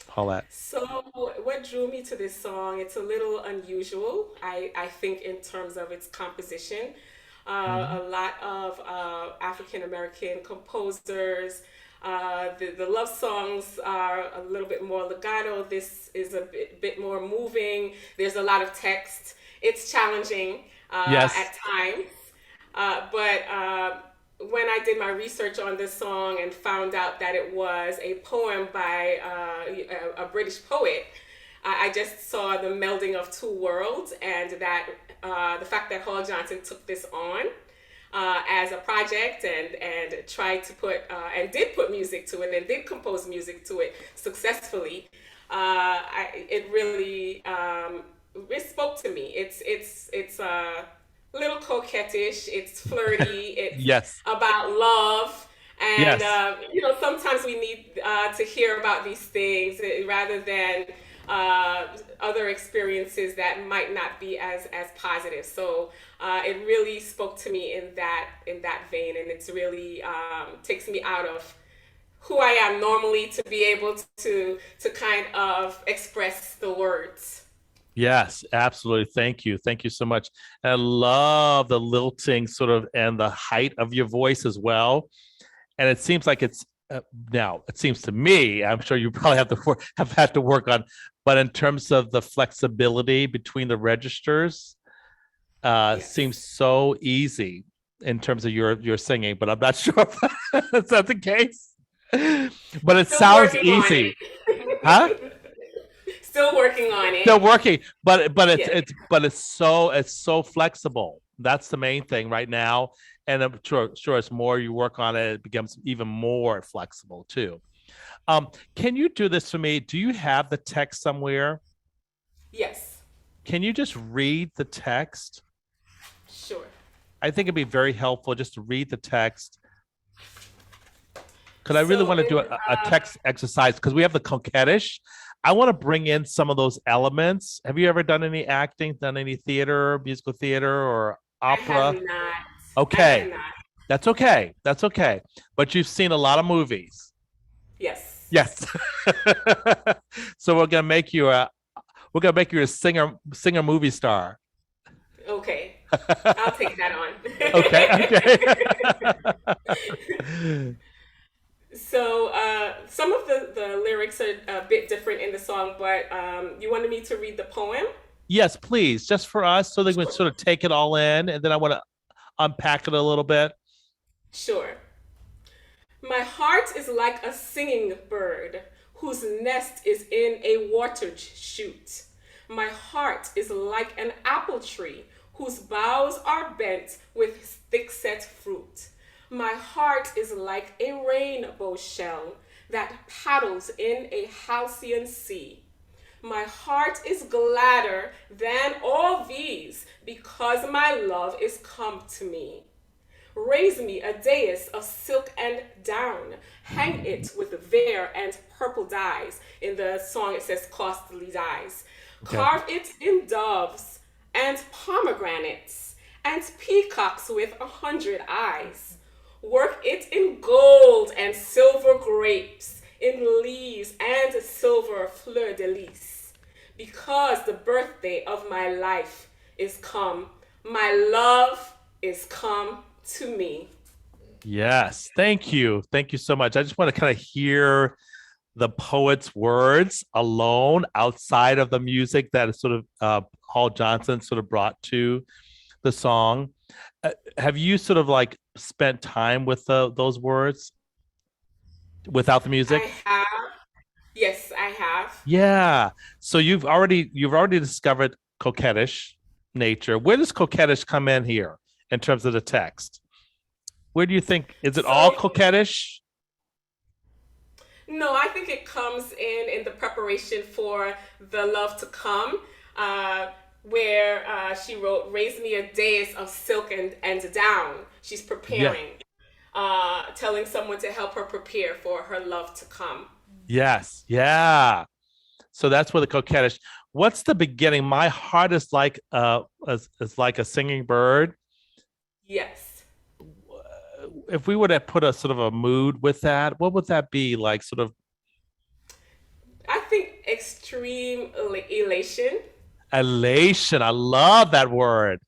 Speaker 2: Paulette.
Speaker 5: So what drew me to this song, it's a little unusual, I think, in terms of its composition. A lot of African-American composers, the love songs are a little bit more legato. This is a bit more moving. There's a lot of text. It's challenging at times. But when I did my research on this song and found out that it was a poem by a British poet, I just saw the melding of two worlds, and that the fact that Hall Johnson took this on as a project and tried to put and did put music to it and did compose music to it successfully, it really it spoke to me. It's a little coquettish, it's flirty, it's about love, and sometimes we need to hear about these things rather than other experiences that might not be as positive. So it really spoke to me in that vein, and it's really takes me out of who I am normally to be able to kind of express the words.
Speaker 2: Yes, absolutely. Thank you. Thank you so much. I love the lilting sort of and the height of your voice as well. And it seems like it's now, it seems to me, I'm sure you probably have had to work on, but in terms of the flexibility between the registers, seems so easy in terms of your singing, but I'm not sure if that's the case. But it sounds easy. Huh?
Speaker 5: Still working on it.
Speaker 2: Still working, but it's so flexible. That's the main thing right now, and I'm sure as more you work on it, it becomes even more flexible too. Can you do this for me? Do you have the text somewhere?
Speaker 5: Yes.
Speaker 2: Can you just read the text?
Speaker 5: Sure.
Speaker 2: I think it'd be very helpful just to read the text, because I really want to do a text exercise, because we have the coquettish. I want to bring in some of those elements. Have you ever done any acting, done any theater, musical theater, or opera?
Speaker 5: I have not.
Speaker 2: Okay.
Speaker 5: I have not.
Speaker 2: That's okay. That's okay. But you've seen a lot of movies.
Speaker 5: Yes.
Speaker 2: Yes. So we're gonna make you a singer movie star.
Speaker 5: Okay. I'll take that on.
Speaker 2: Okay.
Speaker 5: So some of the lyrics are a bit different in the song, but you wanted me to read the poem?
Speaker 2: Yes, please, just for us, so they can sort of take it all in, and then I want to unpack it a little bit.
Speaker 5: Sure. My heart is like a singing bird whose nest is in a water chute. My heart is like an apple tree whose boughs are bent with thick-set fruit. My heart is like a rainbow shell that paddles in a halcyon sea. My heart is gladder than all these because my love is come to me. Raise me a dais of silk and down. Hang it with vair and purple dyes. In the song it says costly dyes. Okay. Carve it in doves and pomegranates and peacocks with 100 eyes. Work it in gold and silver grapes, in leaves and silver fleur-de-lis. Because the birthday of my life is come, my love is come to me.
Speaker 2: Yes, thank you. Thank you so much. I just want to kind of hear the poet's words alone outside of the music that is sort of Hall Johnson sort of brought to the song. Have you sort of like spent time with those words without the music?
Speaker 5: I have. Yes, I have.
Speaker 2: Yeah. So you've already discovered coquettish nature. Where does coquettish come in here in terms of the text? Where do you think, is it
Speaker 5: So,
Speaker 2: all coquettish?
Speaker 5: no, I think it comes in the preparation for the love to come, where she wrote, "Raise me a dais of silk and down." She's preparing, telling someone to help her prepare for her love to come.
Speaker 2: Yes. Yeah. So that's where the coquettish. What's the beginning? My heart is like a singing bird.
Speaker 5: Yes.
Speaker 2: If we were to put a sort of a mood with that, what would that be like? Sort of.
Speaker 5: I think extreme elation.
Speaker 2: Elation. I love that word.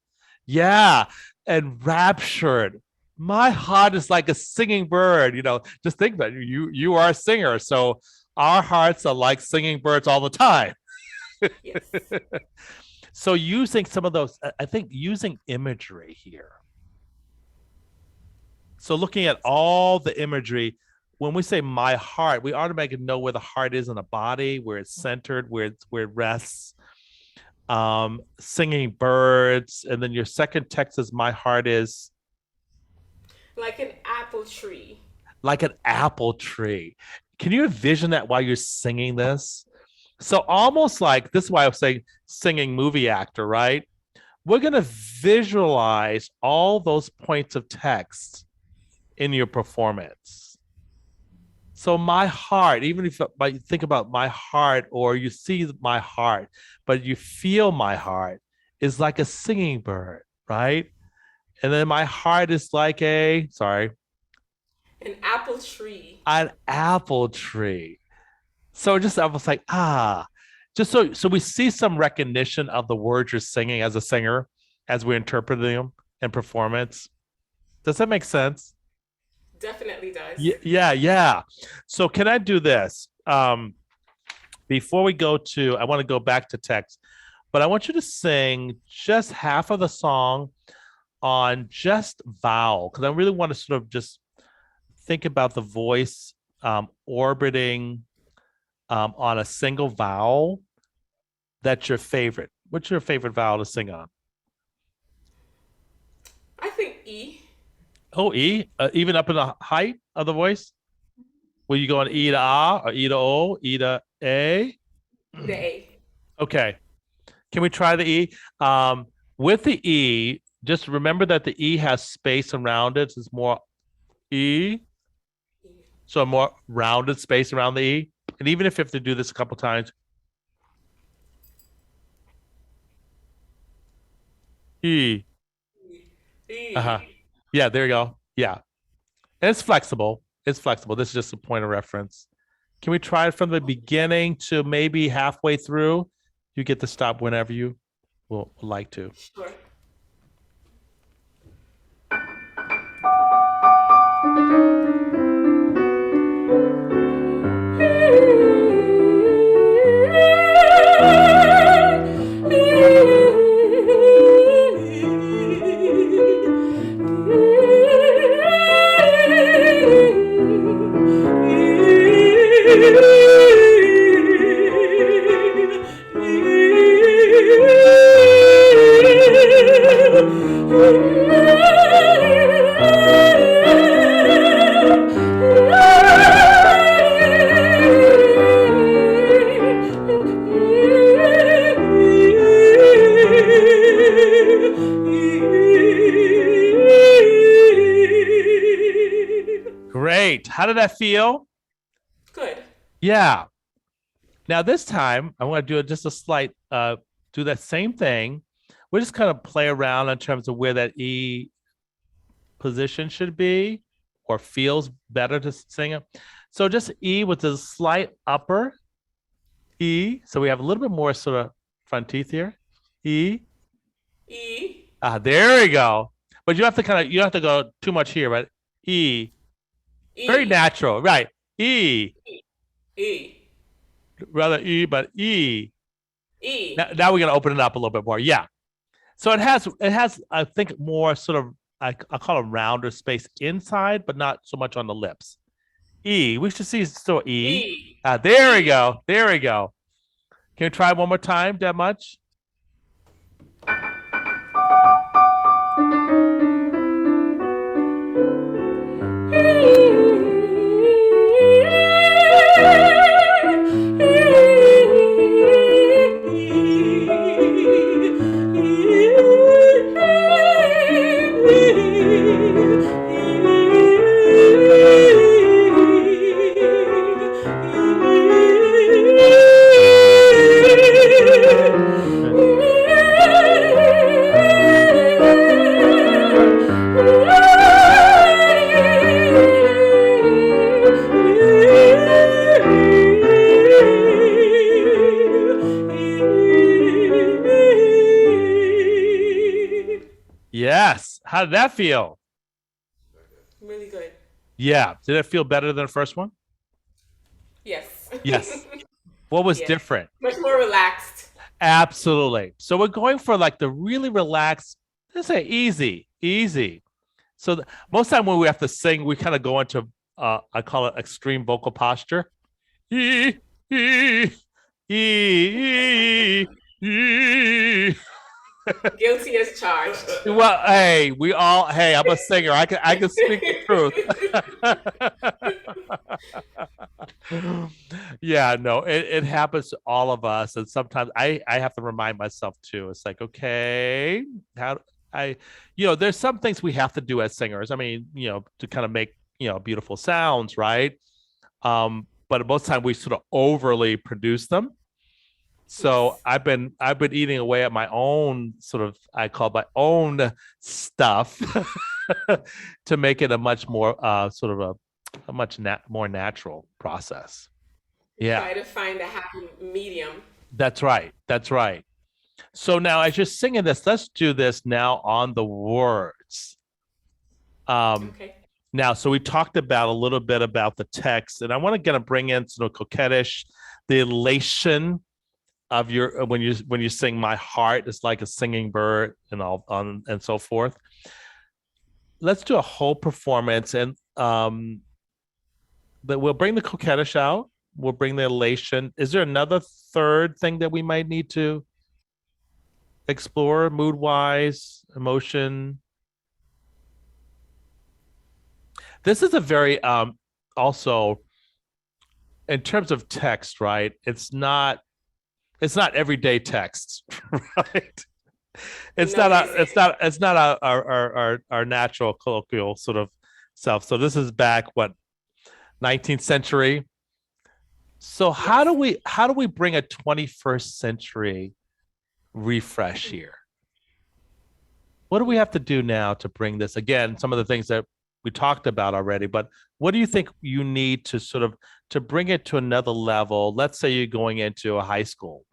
Speaker 2: Yeah. And raptured. My heart is like a singing bird. Just think about it. You are a singer. So our hearts are like singing birds all the time.
Speaker 5: Yes.
Speaker 2: So using some of those, I think using imagery here. So looking at all the imagery, when we say my heart, we automatically know where the heart is in the body, where it's centered, where it rests. Singing birds, and then your second text is my heart is
Speaker 5: like an apple tree.
Speaker 2: Like an apple tree. Can you envision that while you're singing this? So almost like, this is why I was saying singing movie actor, right? We're going to visualize all those points of text in your performance. So my heart, even if you think about my heart or you see my heart, but you feel my heart, is like a singing bird, right? And then my heart is like an
Speaker 5: apple tree.
Speaker 2: An apple tree. So just I was like, just so we see some recognition of the words you're singing as a singer, as we interpret them in performance. Does that make sense?
Speaker 5: Definitely does.
Speaker 2: Yeah. So can I do this? Before we go to, I want to go back to text, but I want you to sing just half of the song on just vowel, because I really want to sort of just think about the voice orbiting on a single vowel that's your favorite. What's your favorite vowel to sing on?
Speaker 5: I think E.
Speaker 2: Oh, E? Even up in the height of the voice? Will you go on E to A or E to O, E to A?
Speaker 5: The A.
Speaker 2: Okay. Can we try the E? With the E, just remember that the E has space around it. It's more E. So a more rounded space around the E. And even if you have to do this a couple times. E. Uh-huh. Yeah, there you go. Yeah. And it's flexible. This is just a point of reference. Can we try it from the beginning to maybe halfway through? You get to stop whenever you will like to.
Speaker 5: Sure.
Speaker 2: Great. How did that feel?
Speaker 5: Good.
Speaker 2: Yeah. Now this time I want to do just a slight, do that same thing. We'll just kind of play around in terms of where that E position should be or feels better to sing it. So just E with a slight upper E. So we have a little bit more sort of front teeth here. E.
Speaker 5: E.
Speaker 2: There we go. But you don't have to go too much here, but E.
Speaker 5: E.
Speaker 2: Very natural, right? E.
Speaker 5: E.
Speaker 2: Rather E, but E.
Speaker 5: E.
Speaker 2: Now we're gonna open it up a little bit more. Yeah. So it has I think more sort of I call it rounder space inside, but not so much on the lips. E. We should see still E.
Speaker 5: E.
Speaker 2: There we go. There we go. Can you try one more time? That much? Yes. How did that feel?
Speaker 5: Really good.
Speaker 2: Yeah. Did it feel better than the first one?
Speaker 5: Yes.
Speaker 2: Yes. What was
Speaker 5: Yeah.
Speaker 2: different?
Speaker 5: Much more relaxed.
Speaker 2: Absolutely. So we're going for like the really relaxed, let's say easy. So most time when we have to sing, we kind of go into, I call it extreme vocal posture. Guilty
Speaker 5: as charged.
Speaker 2: Well, hey, I'm a singer. I can speak the truth. Yeah, no, it happens to all of us. And sometimes I have to remind myself too. It's like, okay, there's some things we have to do as singers. I mean, to kind of make, beautiful sounds, right? But most of the time we sort of overly produce them. So yes. I've been eating away at my own sort of, I call my own stuff to make it a much more sort of a much more natural process. Yeah.
Speaker 5: Try to find a happy medium.
Speaker 2: That's right. So now as you're singing this, let's do this now on the words.
Speaker 5: Okay.
Speaker 2: Now, so we talked about a little bit about the text, and I want to bring in sort of coquettish, the elation of your when you sing "My Heart is Like a Singing Bird" and all on and so forth. Let's do a whole performance, and we'll bring the coquettish out. We'll bring the elation. Is there another third thing that we might need to explore, mood-wise, emotion? This is a very also in terms of text, right? It's not everyday text, right? It's not our natural colloquial sort of self. So this is back 19th century. So how do we bring a 21st century refresh here? What do we have to do now to bring this again? Some of the things that we talked about already, but what do you think you need to sort of to bring it to another level? Let's say you're going into a high school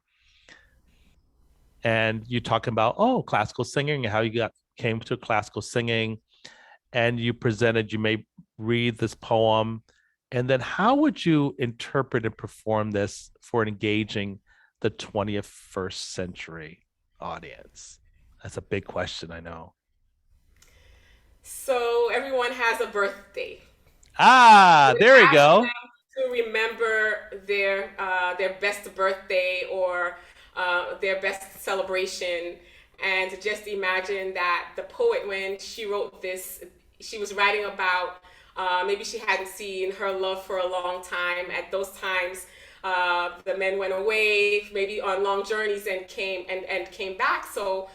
Speaker 2: and you're talking about classical singing and how you came to classical singing, and you may read this poem, and then how would you interpret and perform this for engaging the 21st century audience? That's a big question, I know.
Speaker 5: So everyone has a birthday.
Speaker 2: There we go.
Speaker 5: To remember their best birthday or their best celebration, and to just imagine that the poet, when she wrote this, she was writing about maybe she hadn't seen her love for a long time. At those times, the men went away, maybe on long journeys, and came back. So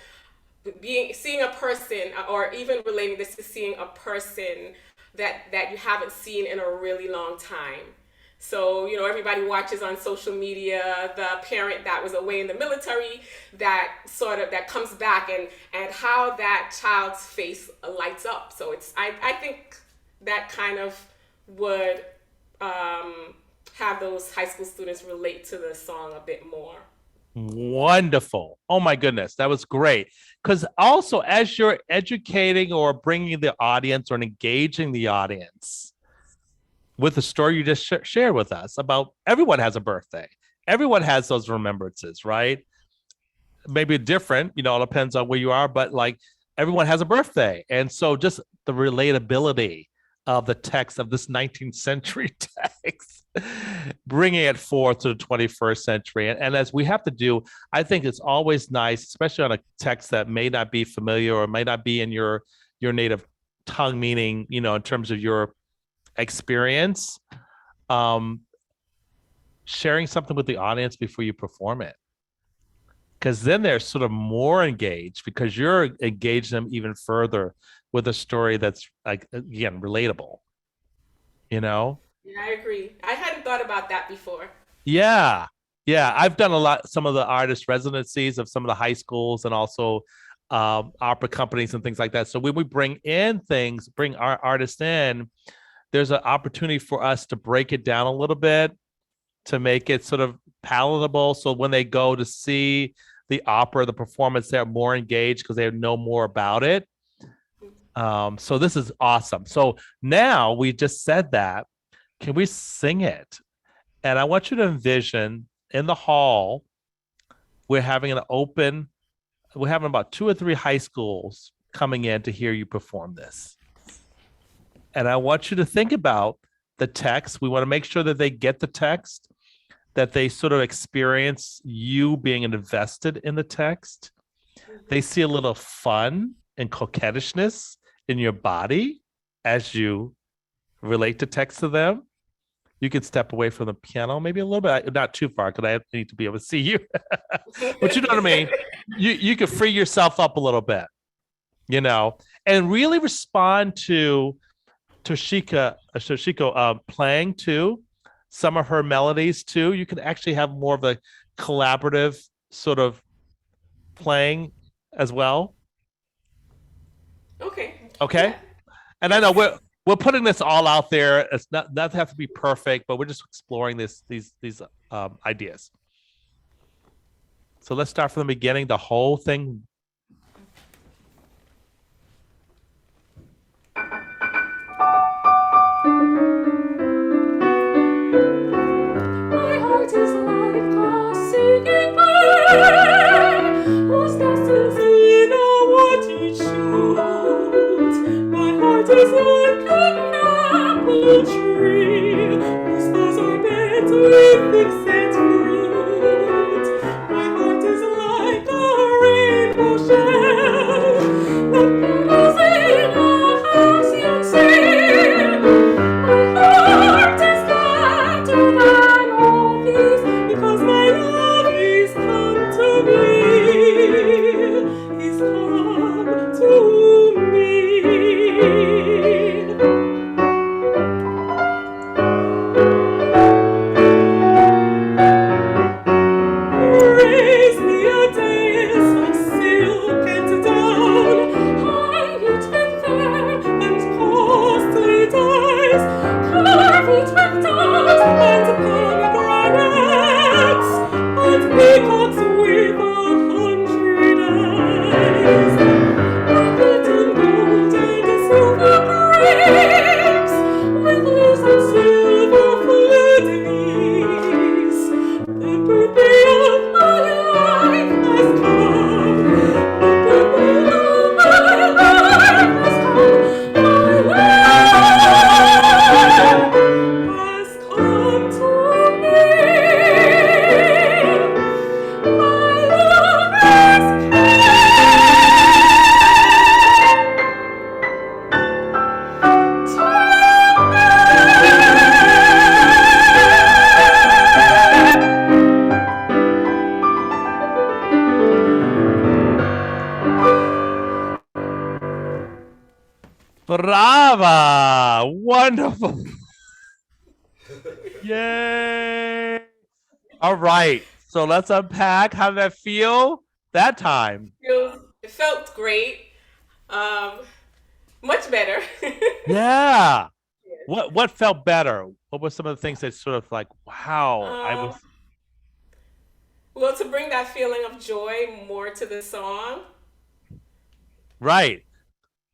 Speaker 5: seeing a person, or even relating this to seeing a person that you haven't seen in a really long time. So, everybody watches on social media the parent that was away in the military that comes back, and how that child's face lights up. So I think that kind of would have those high school students relate to the song a bit more.
Speaker 2: Wonderful. Oh my goodness, that was great. Because also, as you're educating or bringing the audience or engaging the audience with the story you just shared with us about, everyone has a birthday, everyone has those remembrances, right? Maybe different, it all depends on where you are, but like everyone has a birthday. And so just the relatability of the text of this 19th century text, bringing it forth to the 21st century. And as we have to do, I think it's always nice, especially on a text that may not be familiar or may not be in your native tongue, meaning, in terms of your experience, sharing something with the audience before you perform it. Because then they're sort of more engaged, because you're engaging them even further with a story that's, like, again, relatable.
Speaker 5: Yeah, I agree. I hadn't thought about that before.
Speaker 2: Yeah. I've done some of the artist residencies of some of the high schools, and also opera companies and things like that. So when we bring our artists in, there's an opportunity for us to break it down a little bit, to make it sort of palatable. So when they go to see the opera, the performance, they're more engaged because they know more about it. So this is awesome. So now we just said that. Can we sing it? And I want you to envision in the hall, we're having about 2 or 3 high schools coming in to hear you perform this. And I want you to think about the text. We want to make sure that they get the text, that they sort of experience you being invested in the text. They see a little fun and coquettishness in your body as you relate the text to them. You could step away from the piano maybe a little bit, not too far, because I need to be able to see you. But you know what I mean? You could free yourself up a little bit, and really respond to Toshiko playing too, some of her melodies too. You can actually have more of a collaborative sort of playing as well.
Speaker 5: Okay.
Speaker 2: Yeah. And I know we're putting this all out there. It's not have to be perfect, but we're just exploring these ideas. So let's start from the beginning, the whole thing.
Speaker 5: My heart is like a singing bird, whose nest is in a woody shoot. My heart is like an apple tree, whose boughs are bent with Vincent fruit. My heart is like a rainbow shell, that petals in a house you see. My heart is better than all these, because my love is come to me. He's come to me. Raise me a dais of silk and down, hide it with fair and costly dyes, carve it with doves and pomegranates, and peacocks with 100 eyes. With it in gold and silver grapes, with lace and silver fleur-de-lis. The birthday of my life has come. The birthday of my life has come. My love has come to me. My love has
Speaker 2: Brava! Wonderful. Yay! All right. So let's unpack. How did that feel that time?
Speaker 5: It felt great. Much better.
Speaker 2: Yeah. What felt better? What were some of the things that sort of like, wow, I was
Speaker 5: Well, to bring that feeling of joy more to the song.
Speaker 2: right?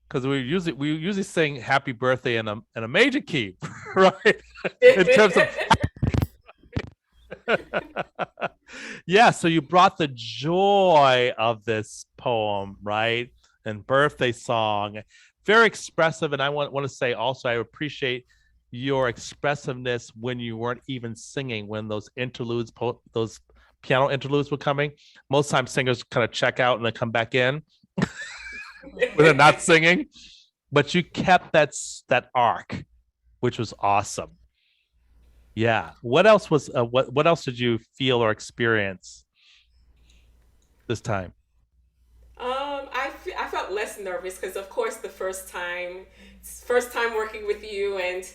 Speaker 2: Because we usually sing "Happy Birthday" in a major key, right? In terms of yeah. So you brought the joy of this poem, right? And birthday song, very expressive. And I want to say also, I appreciate your expressiveness when you weren't even singing, when those interludes, those piano interludes were coming. Most times singers kind of check out and then come back in when they're not singing, but you kept that arc, which was awesome. Yeah. What else was what else did you feel or experience this time?
Speaker 5: I felt less nervous because, of course, the first time working with you, and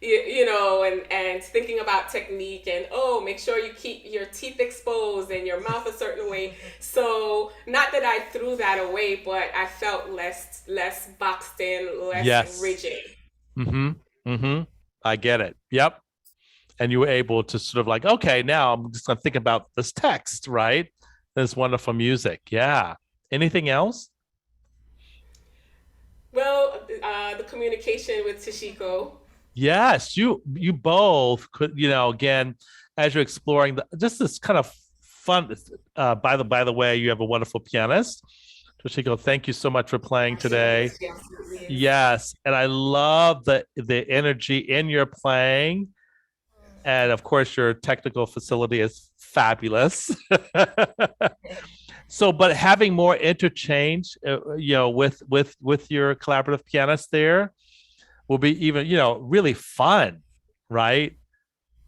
Speaker 5: and thinking about technique, and make sure you keep your teeth exposed and your mouth a certain way. So not that I threw that away, but I felt less boxed in, less rigid.
Speaker 2: I get it. Yep. And you were able to sort of like, okay, now I'm just gonna think about this text, right? This wonderful music. Yeah. Anything else?
Speaker 5: Well, the communication with Toshiko.
Speaker 2: Yes, you both could, again, as you're exploring just this kind of fun. By the way, you have a wonderful pianist, Toshiko. Thank you so much for playing today. Yes, and I love the energy in your playing, and of course, your technical facility is fabulous. So, but having more interchange, with your collaborative pianist there, will be even, really fun, right?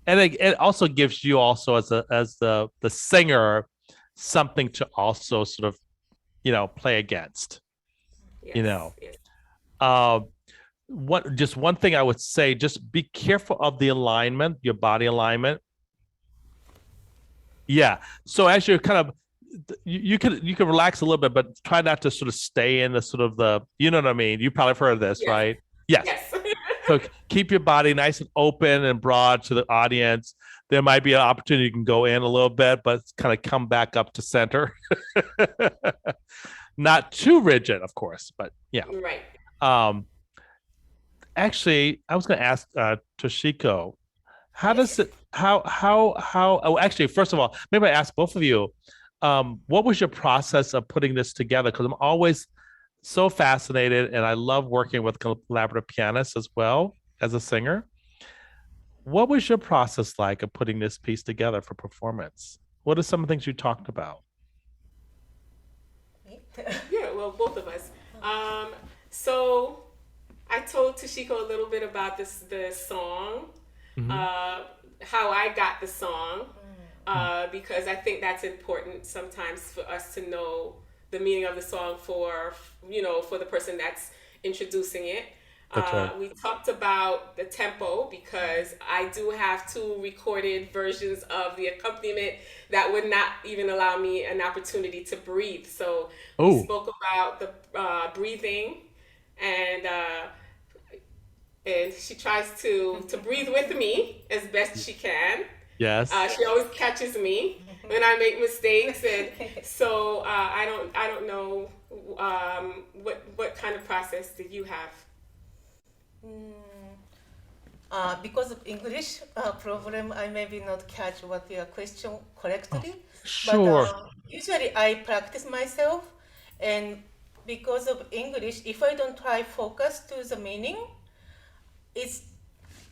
Speaker 2: And it also gives you also as the singer something to also sort of, play against,
Speaker 5: Yes.
Speaker 2: Just one thing I would say, just be careful of the alignment, your body alignment. Yeah. So as you're kind of, you can relax a little bit, but try not to sort of stay in the sort of you know what I mean? You probably have heard of this, right? Yes. So keep your body nice and open and broad to the audience. There might be an opportunity you can go in a little bit, but kind of come back up to center. Not too rigid, of course, but yeah.
Speaker 5: Right.
Speaker 2: Actually, I was going to ask Toshiko, how does it? Oh, actually, first of all, maybe I ask both of you, what was your process of putting this together? Because I'm always so fascinated, and I love working with collaborative pianists as well as a singer. What was your process like of putting this piece together for performance? What are some of the things you talked about?
Speaker 5: Yeah, well, both of us. So I told Toshiko a little bit about the song, how I got the song, because I think that's important sometimes for us to know the meaning of the song for the person that's introducing it. We talked about the tempo because I do have 2 recorded versions of the accompaniment that would not even allow me an opportunity to breathe. So we spoke about the breathing, and she tries to breathe with me as best she can.
Speaker 2: Yes.
Speaker 5: She always catches me when I make mistakes, and so I don't know what kind of process did you have?
Speaker 6: Because of English problem, I maybe not catch what your question correctly.
Speaker 2: Sure.
Speaker 6: But usually I practice myself, and because of English, if I don't try focus to the meaning, it's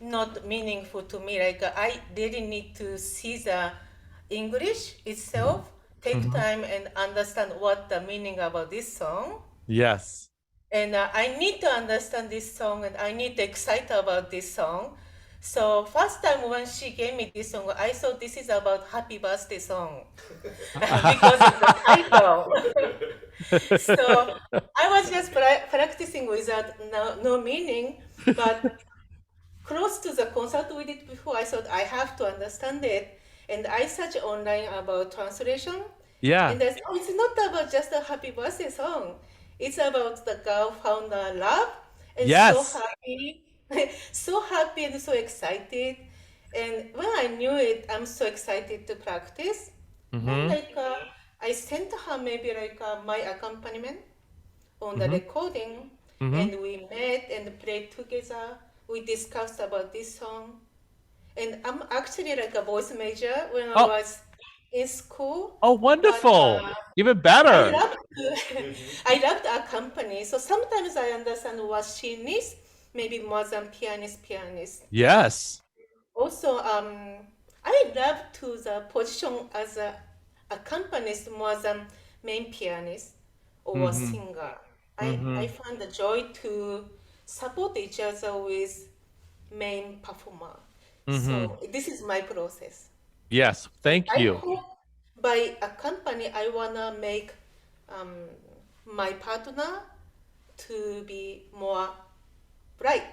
Speaker 6: not meaningful to me. Like I really need to see the English itself, take time and understand what the meaning about this song.
Speaker 2: Yes.
Speaker 6: And I need to understand this song, and I need to excite about this song. So first time when she gave me this song, I thought this is about happy birthday song because of the title. So I was just practicing without no meaning, but close to the concert we did before, I thought I have to understand it. And I searched online about translation.
Speaker 2: Yeah.
Speaker 6: And I said, it's not about just a happy birthday song. It's about the girl found love and so happy and so excited. And when I knew it, I'm so excited to practice. And I sent her maybe my accompaniment on the recording, and we met and played together. We discussed about this song. And I'm actually like a voice major when I was in school.
Speaker 2: Oh, wonderful. But, even better.
Speaker 6: I love to accompany. So sometimes I understand what she needs, maybe more than pianist.
Speaker 2: Yes.
Speaker 6: Also, I love to the position as a accompanist more than main pianist or singer. I find the joy to support each other with main performer. So this is my process.
Speaker 2: Yes, thank you.
Speaker 6: I hope by accompany, I wanna make my partner to be more bright.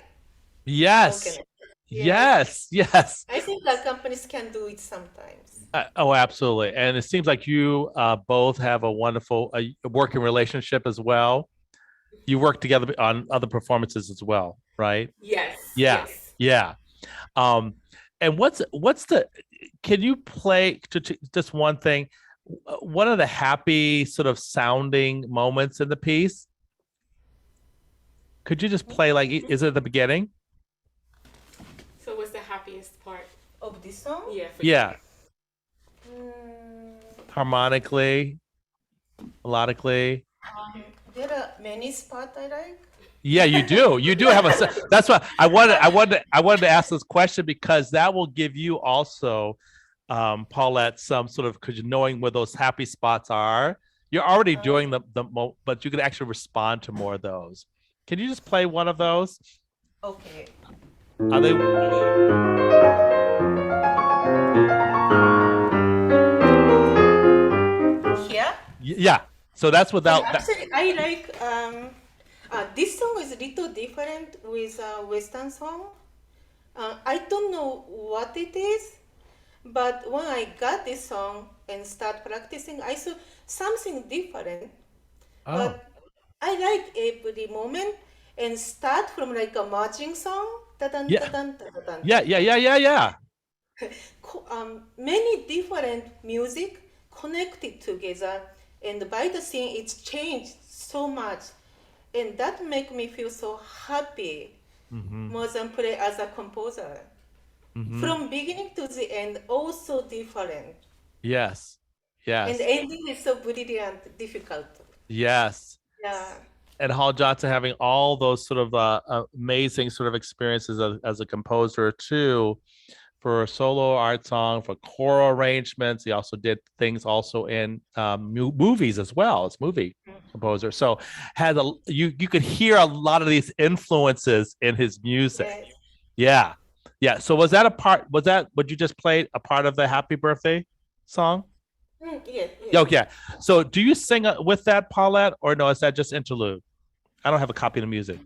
Speaker 2: Yes. Yes.
Speaker 6: I think that companies can do it sometimes.
Speaker 2: Oh, absolutely. And it seems like you both have a wonderful working relationship as well. You work together on other performances as well, right?
Speaker 5: Yes.
Speaker 2: Yeah. And what's the? Can you play just one thing? One of the happy sort of sounding moments in the piece? Could you just play like, is it at the beginning?
Speaker 5: So what's the happiest part?
Speaker 6: Of this song?
Speaker 5: Yeah.
Speaker 2: Yeah.
Speaker 6: Mm,
Speaker 2: Harmonically, melodically.
Speaker 6: there are many spots I like.
Speaker 2: Yeah, you do. You do have a. That's why I wanted to ask this question, because that will give you also, Paulette, some sort of, because knowing where those happy spots are. You're already doing but you could actually respond to more of those. Can you just play one of those?
Speaker 6: Okay.
Speaker 2: Are they?
Speaker 6: Here?
Speaker 2: Yeah. So that's without.
Speaker 6: Actually, I like this song is a little different with a Western song. I don't know what it is, but when I got this song and start practicing, I saw something different.
Speaker 2: Oh.
Speaker 6: But I like every moment and start from like a marching song. Ta-dun,
Speaker 2: Yeah.
Speaker 6: ta-dun, ta-dun.
Speaker 2: Yeah.
Speaker 6: Many different music connected together, and by the scene it's changed so much, and that make me feel so happy more than play as a composer. From beginning to the end, also different.
Speaker 2: Yes.
Speaker 6: And the ending is so brilliant, difficult.
Speaker 2: Yes.
Speaker 6: Yeah.
Speaker 2: And Hall Johnson having all those sort of amazing sort of experiences as a composer too, for a solo art song, for choral arrangements. He also did things also in movies as well as movie composer. So had you could hear a lot of these influences in his music.
Speaker 6: Yes.
Speaker 2: Yeah. So would you just play a part of the Happy Birthday song?
Speaker 6: Yes.
Speaker 2: Okay. So do you sing with that, Paulette, or no, is that just interlude? I don't have a copy of the music.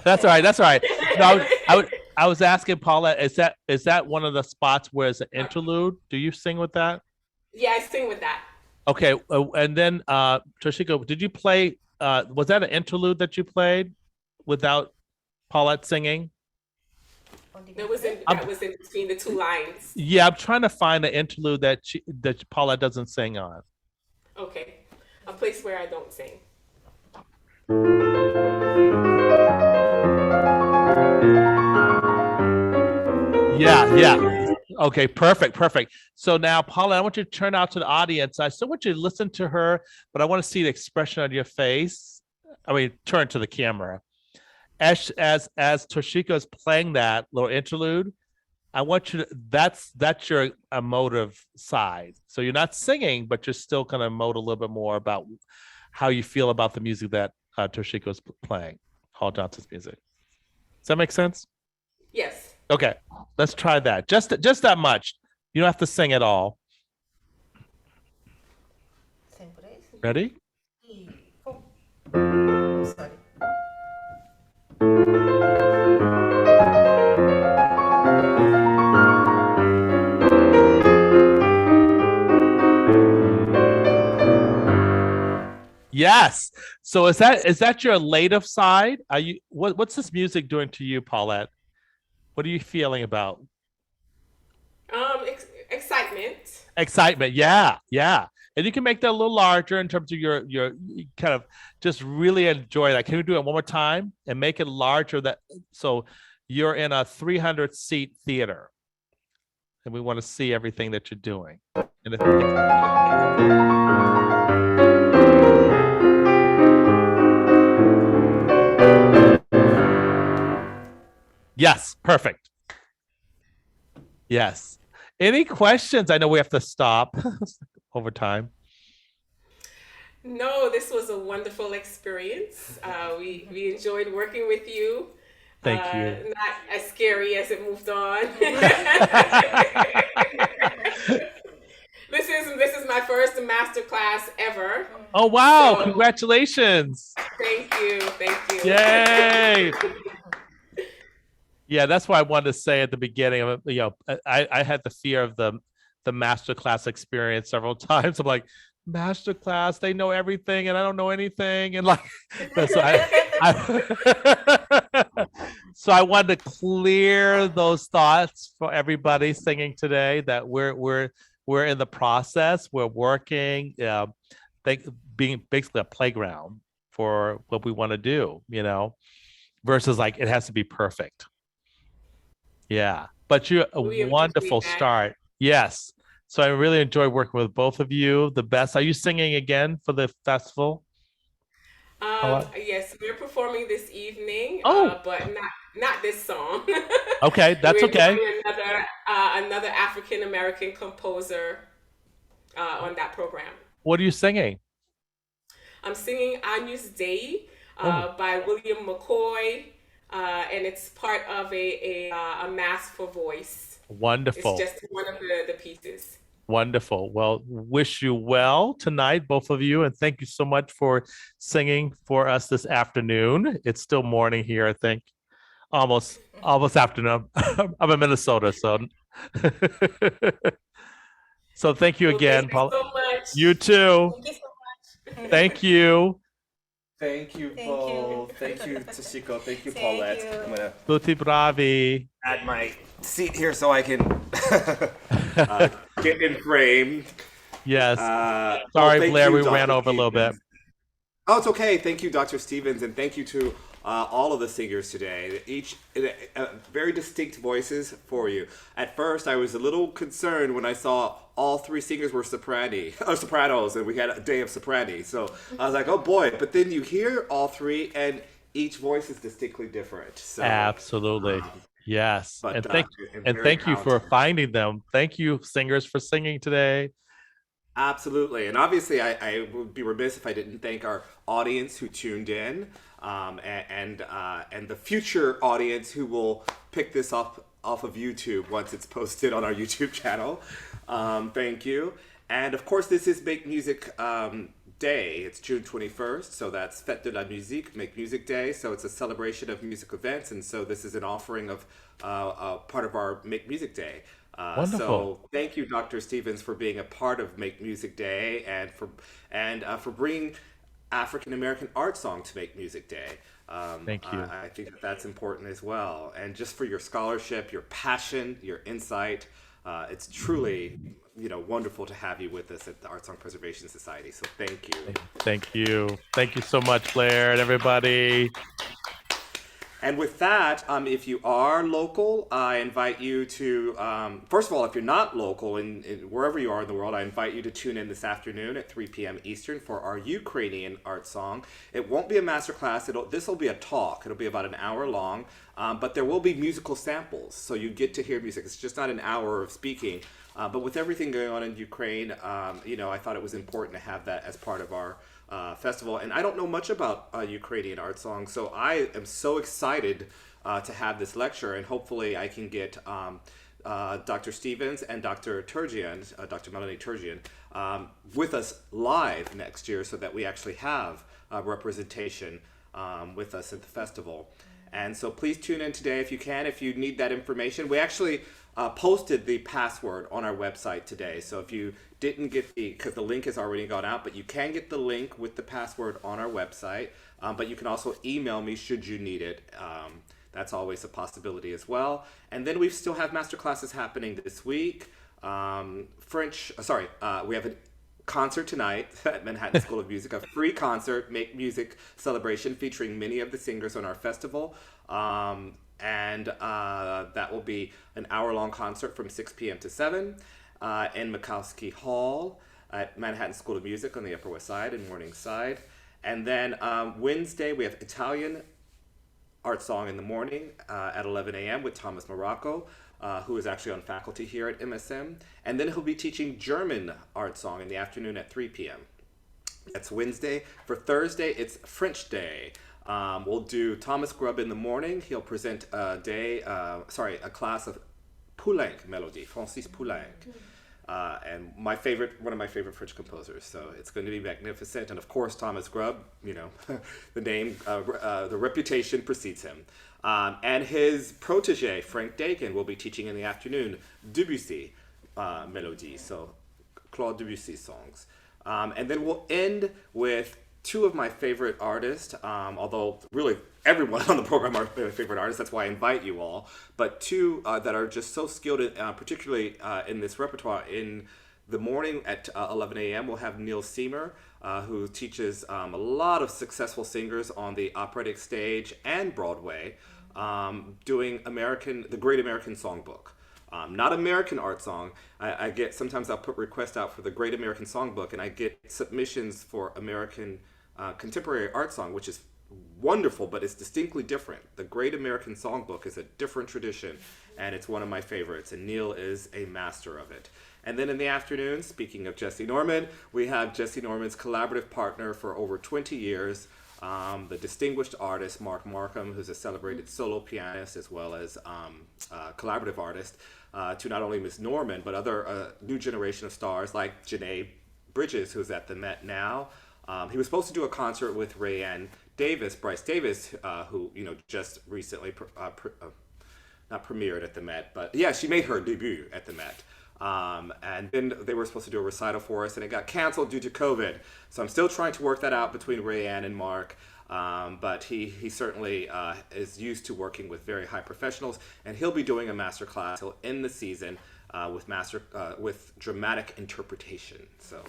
Speaker 2: That's all right. No, I was asking Paulette, is that one of the spots where it's an interlude? Do you sing with that?
Speaker 5: Yeah, I sing with that.
Speaker 2: Okay, and then Toshiko, did you play? Was that an interlude that you played without Paulette singing?
Speaker 5: That was in between the two lines.
Speaker 2: Yeah, I'm trying to find an interlude that Paulette doesn't sing on.
Speaker 5: Okay, a place where I don't sing.
Speaker 2: Yeah. Okay, perfect. So now, Paulette, I want you to turn out to the audience. I still want you to listen to her, but I want to see the expression on your face. I mean, turn to the camera. As Toshiko is playing that little interlude, I want you to, that's your emotive side. So you're not singing, but you're still going to emote a little bit more about how you feel about the music that Toshiko is playing, Hall Johnson's music. Does that make sense?
Speaker 5: Yes.
Speaker 2: Okay, let's try that. Just that much. You don't have to sing at all. Ready?
Speaker 6: Sorry.
Speaker 2: Yes. So is that your elative side? Are you what's this music doing to you, Paulette? What are you feeling about?
Speaker 5: Excitement.
Speaker 2: Excitement, yeah. And you can make that a little larger in terms of your kind of just really enjoy that. Can we do it one more time and make it larger, that so you're in a 300-seat theater and we want to see everything that you're doing. Yes, perfect. Yes. Any questions? I know we have to stop over time.
Speaker 5: No, this was a wonderful experience. We enjoyed working with you.
Speaker 2: Thank you.
Speaker 5: Not as scary as it moved on. This is my first Masterclass ever.
Speaker 2: Oh wow!
Speaker 5: So,
Speaker 2: congratulations.
Speaker 5: Thank you.
Speaker 2: Yay! Yeah, that's why I wanted to say at the beginning. I had the fear of the Masterclass experience several times. I'm like, Masterclass, they know everything and I don't know anything, and like, so So I wanted to clear those thoughts for everybody singing today that we're in the process. We're working, being basically a playground for what we want to do, versus like it has to be perfect. Yeah, but you're a
Speaker 5: We
Speaker 2: wonderful
Speaker 5: appreciate that.
Speaker 2: start. Yes. So I really enjoy working with both of you. The best. Are you singing again for the festival?
Speaker 5: Yes, we're performing this evening,
Speaker 2: Oh,
Speaker 5: but not this song.
Speaker 2: okay. That's
Speaker 5: We're
Speaker 2: okay.
Speaker 5: doing another African American composer on that program.
Speaker 2: What are you singing?
Speaker 5: I'm singing Agnus Dei
Speaker 2: Oh.
Speaker 5: by William McCoy, and it's part of a mass for voice.
Speaker 2: Wonderful.
Speaker 5: It's just one of the pieces.
Speaker 2: Wonderful. Well, wish you well tonight, both of you. And thank you so much for singing for us this afternoon. It's still morning here, I think. Almost afternoon. I'm in Minnesota, so. So thank you
Speaker 5: Well,
Speaker 2: again,
Speaker 5: thank you
Speaker 2: Paul.
Speaker 5: so much.
Speaker 2: You too.
Speaker 6: Thank you so much.
Speaker 2: Thank you.
Speaker 1: Thank you
Speaker 6: Thank
Speaker 1: both.
Speaker 6: you.
Speaker 1: Thank you, Toshiko. Thank you,
Speaker 6: Thank
Speaker 1: Paulette.
Speaker 6: you.
Speaker 1: I'm gonna
Speaker 2: Tutti bravi.
Speaker 1: add my seat here so I can get in frame.
Speaker 2: Yes.
Speaker 1: Sorry,
Speaker 2: Blair, we ran over a little bit.
Speaker 1: Oh, it's okay. Thank you, Dr. Stevens, and thank you to all of the singers today. Each very distinct voices for you. At first, I was a little concerned when I saw all three singers were sopranos, and we had a day of soprani. So I was like, oh boy! But then you hear all three, and each voice is distinctly different. So,
Speaker 2: Absolutely. Yes.
Speaker 1: but,
Speaker 2: And thank you for finding them. Thank you, singers, for singing today.
Speaker 1: Absolutely. And obviously, I would be remiss if I didn't thank our audience who tuned in, and the future audience who will pick this off of YouTube once it's posted on our YouTube channel. Thank you. And of course, this is Make Music Day. It's June 21st, so that's Fête de la Musique, Make Music Day. So it's a celebration of music events, and so this is an offering of part of our Make Music Day.
Speaker 2: Wonderful.
Speaker 1: So thank you, Dr. Stevens, for being a part of Make Music Day and for bringing African American art song to Make Music Day.
Speaker 2: Thank you.
Speaker 1: I think that's important as well, and just for your scholarship, your passion, your insight. It's truly, wonderful to have you with us at the Art Song Preservation Society. So thank you.
Speaker 2: Thank you. Thank you so much, Blair, and everybody.
Speaker 1: And with that, if you are local, I invite you to, first of all, if you're not local in wherever you are in the world, I invite you to tune in this afternoon at 3 p.m. Eastern for our Ukrainian art song. It won't be a masterclass. This will be a talk. It'll be about an hour long, but there will be musical samples. So you get to hear music. It's just not an hour of speaking. But with everything going on in Ukraine, I thought it was important to have that as part of our festival. And I don't know much about Ukrainian art songs, so I am so excited to have this lecture, and hopefully I can get Dr. Stevens and Dr. Turgian, Dr. Melanie Turgian, with us live next year so that we actually have representation with us at the festival. And so please tune in today if you can, if you need that information. We actually posted the password on our website today. So if you didn't get because the link has already gone out, but you can get the link with the password on our website. But you can also email me should you need it. That's always a possibility as well. And then we still have masterclasses happening this week. We have a concert tonight at Manhattan School of Music, a free concert, Make Music celebration featuring many of the singers on our festival. And that will be an hour-long concert from 6 p.m. to 7 in Mikowski Hall at Manhattan School of Music on the Upper West Side and Morningside. And then Wednesday, we have Italian art song in the morning at 11 a.m. with Thomas Morocco, who is actually on faculty here at MSM. And then he'll be teaching German art song in the afternoon at 3 p.m. That's Wednesday. For Thursday, it's French Day. We'll do Thomas Grubb in the morning. He'll present a class of Poulenc melody, Francis Poulenc. And one of my favorite French composers. So it's going to be magnificent. And of course, Thomas Grubb, the name, the reputation precedes him. And his protege, Frank Dakin, will be teaching in the afternoon Debussy melody, so Claude Debussy songs. And then we'll end with two of my favorite artists, although really everyone on the program are my favorite artists. That's why I invite you all. But two that are just so skilled, particularly in this repertoire. In the morning at 11 a.m., we'll have Neil Seamer, who teaches a lot of successful singers on the operatic stage and Broadway, doing the Great American Songbook. Not American art song. I get, sometimes I'll put requests out for the Great American Songbook, and I get submissions for American contemporary art song, which is wonderful, but it's distinctly different. The Great American Songbook is a different tradition, and it's one of my favorites, and Neil is a master of it. And then in the afternoon, speaking of Jesse Norman, we have Jesse Norman's collaborative partner for over 20 years, the distinguished artist Mark Markham, who's a celebrated solo pianist as well as collaborative artist, to not only Miss Norman, but other new generation of stars like Janae Bridges, who's at the Met now. He was supposed to do a concert with Bryce Davis, who just recently not premiered at the Met, but yeah, she made her debut at the Met. And then they were supposed to do a recital for us, and it got canceled due to COVID. So I'm still trying to work that out between Rayanne and Mark. But he certainly is used to working with very high professionals, and he'll be doing a master class. He'll end the season with dramatic interpretation. So,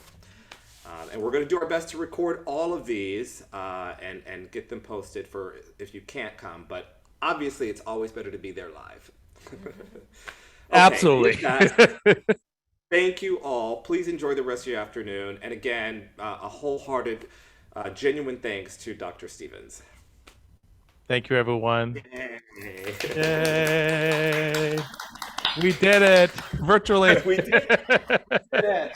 Speaker 1: and we're going to do our best to record all of these and get them posted for if you can't come. But obviously, it's always better to be there live. Okay,
Speaker 2: absolutely.
Speaker 1: Thank you all. Please enjoy the rest of your afternoon. And again, a wholehearted, genuine thanks to Dr. Stevens.
Speaker 2: Thank you, everyone.
Speaker 1: Yay.
Speaker 2: Yay. We did it virtually.
Speaker 1: We did it.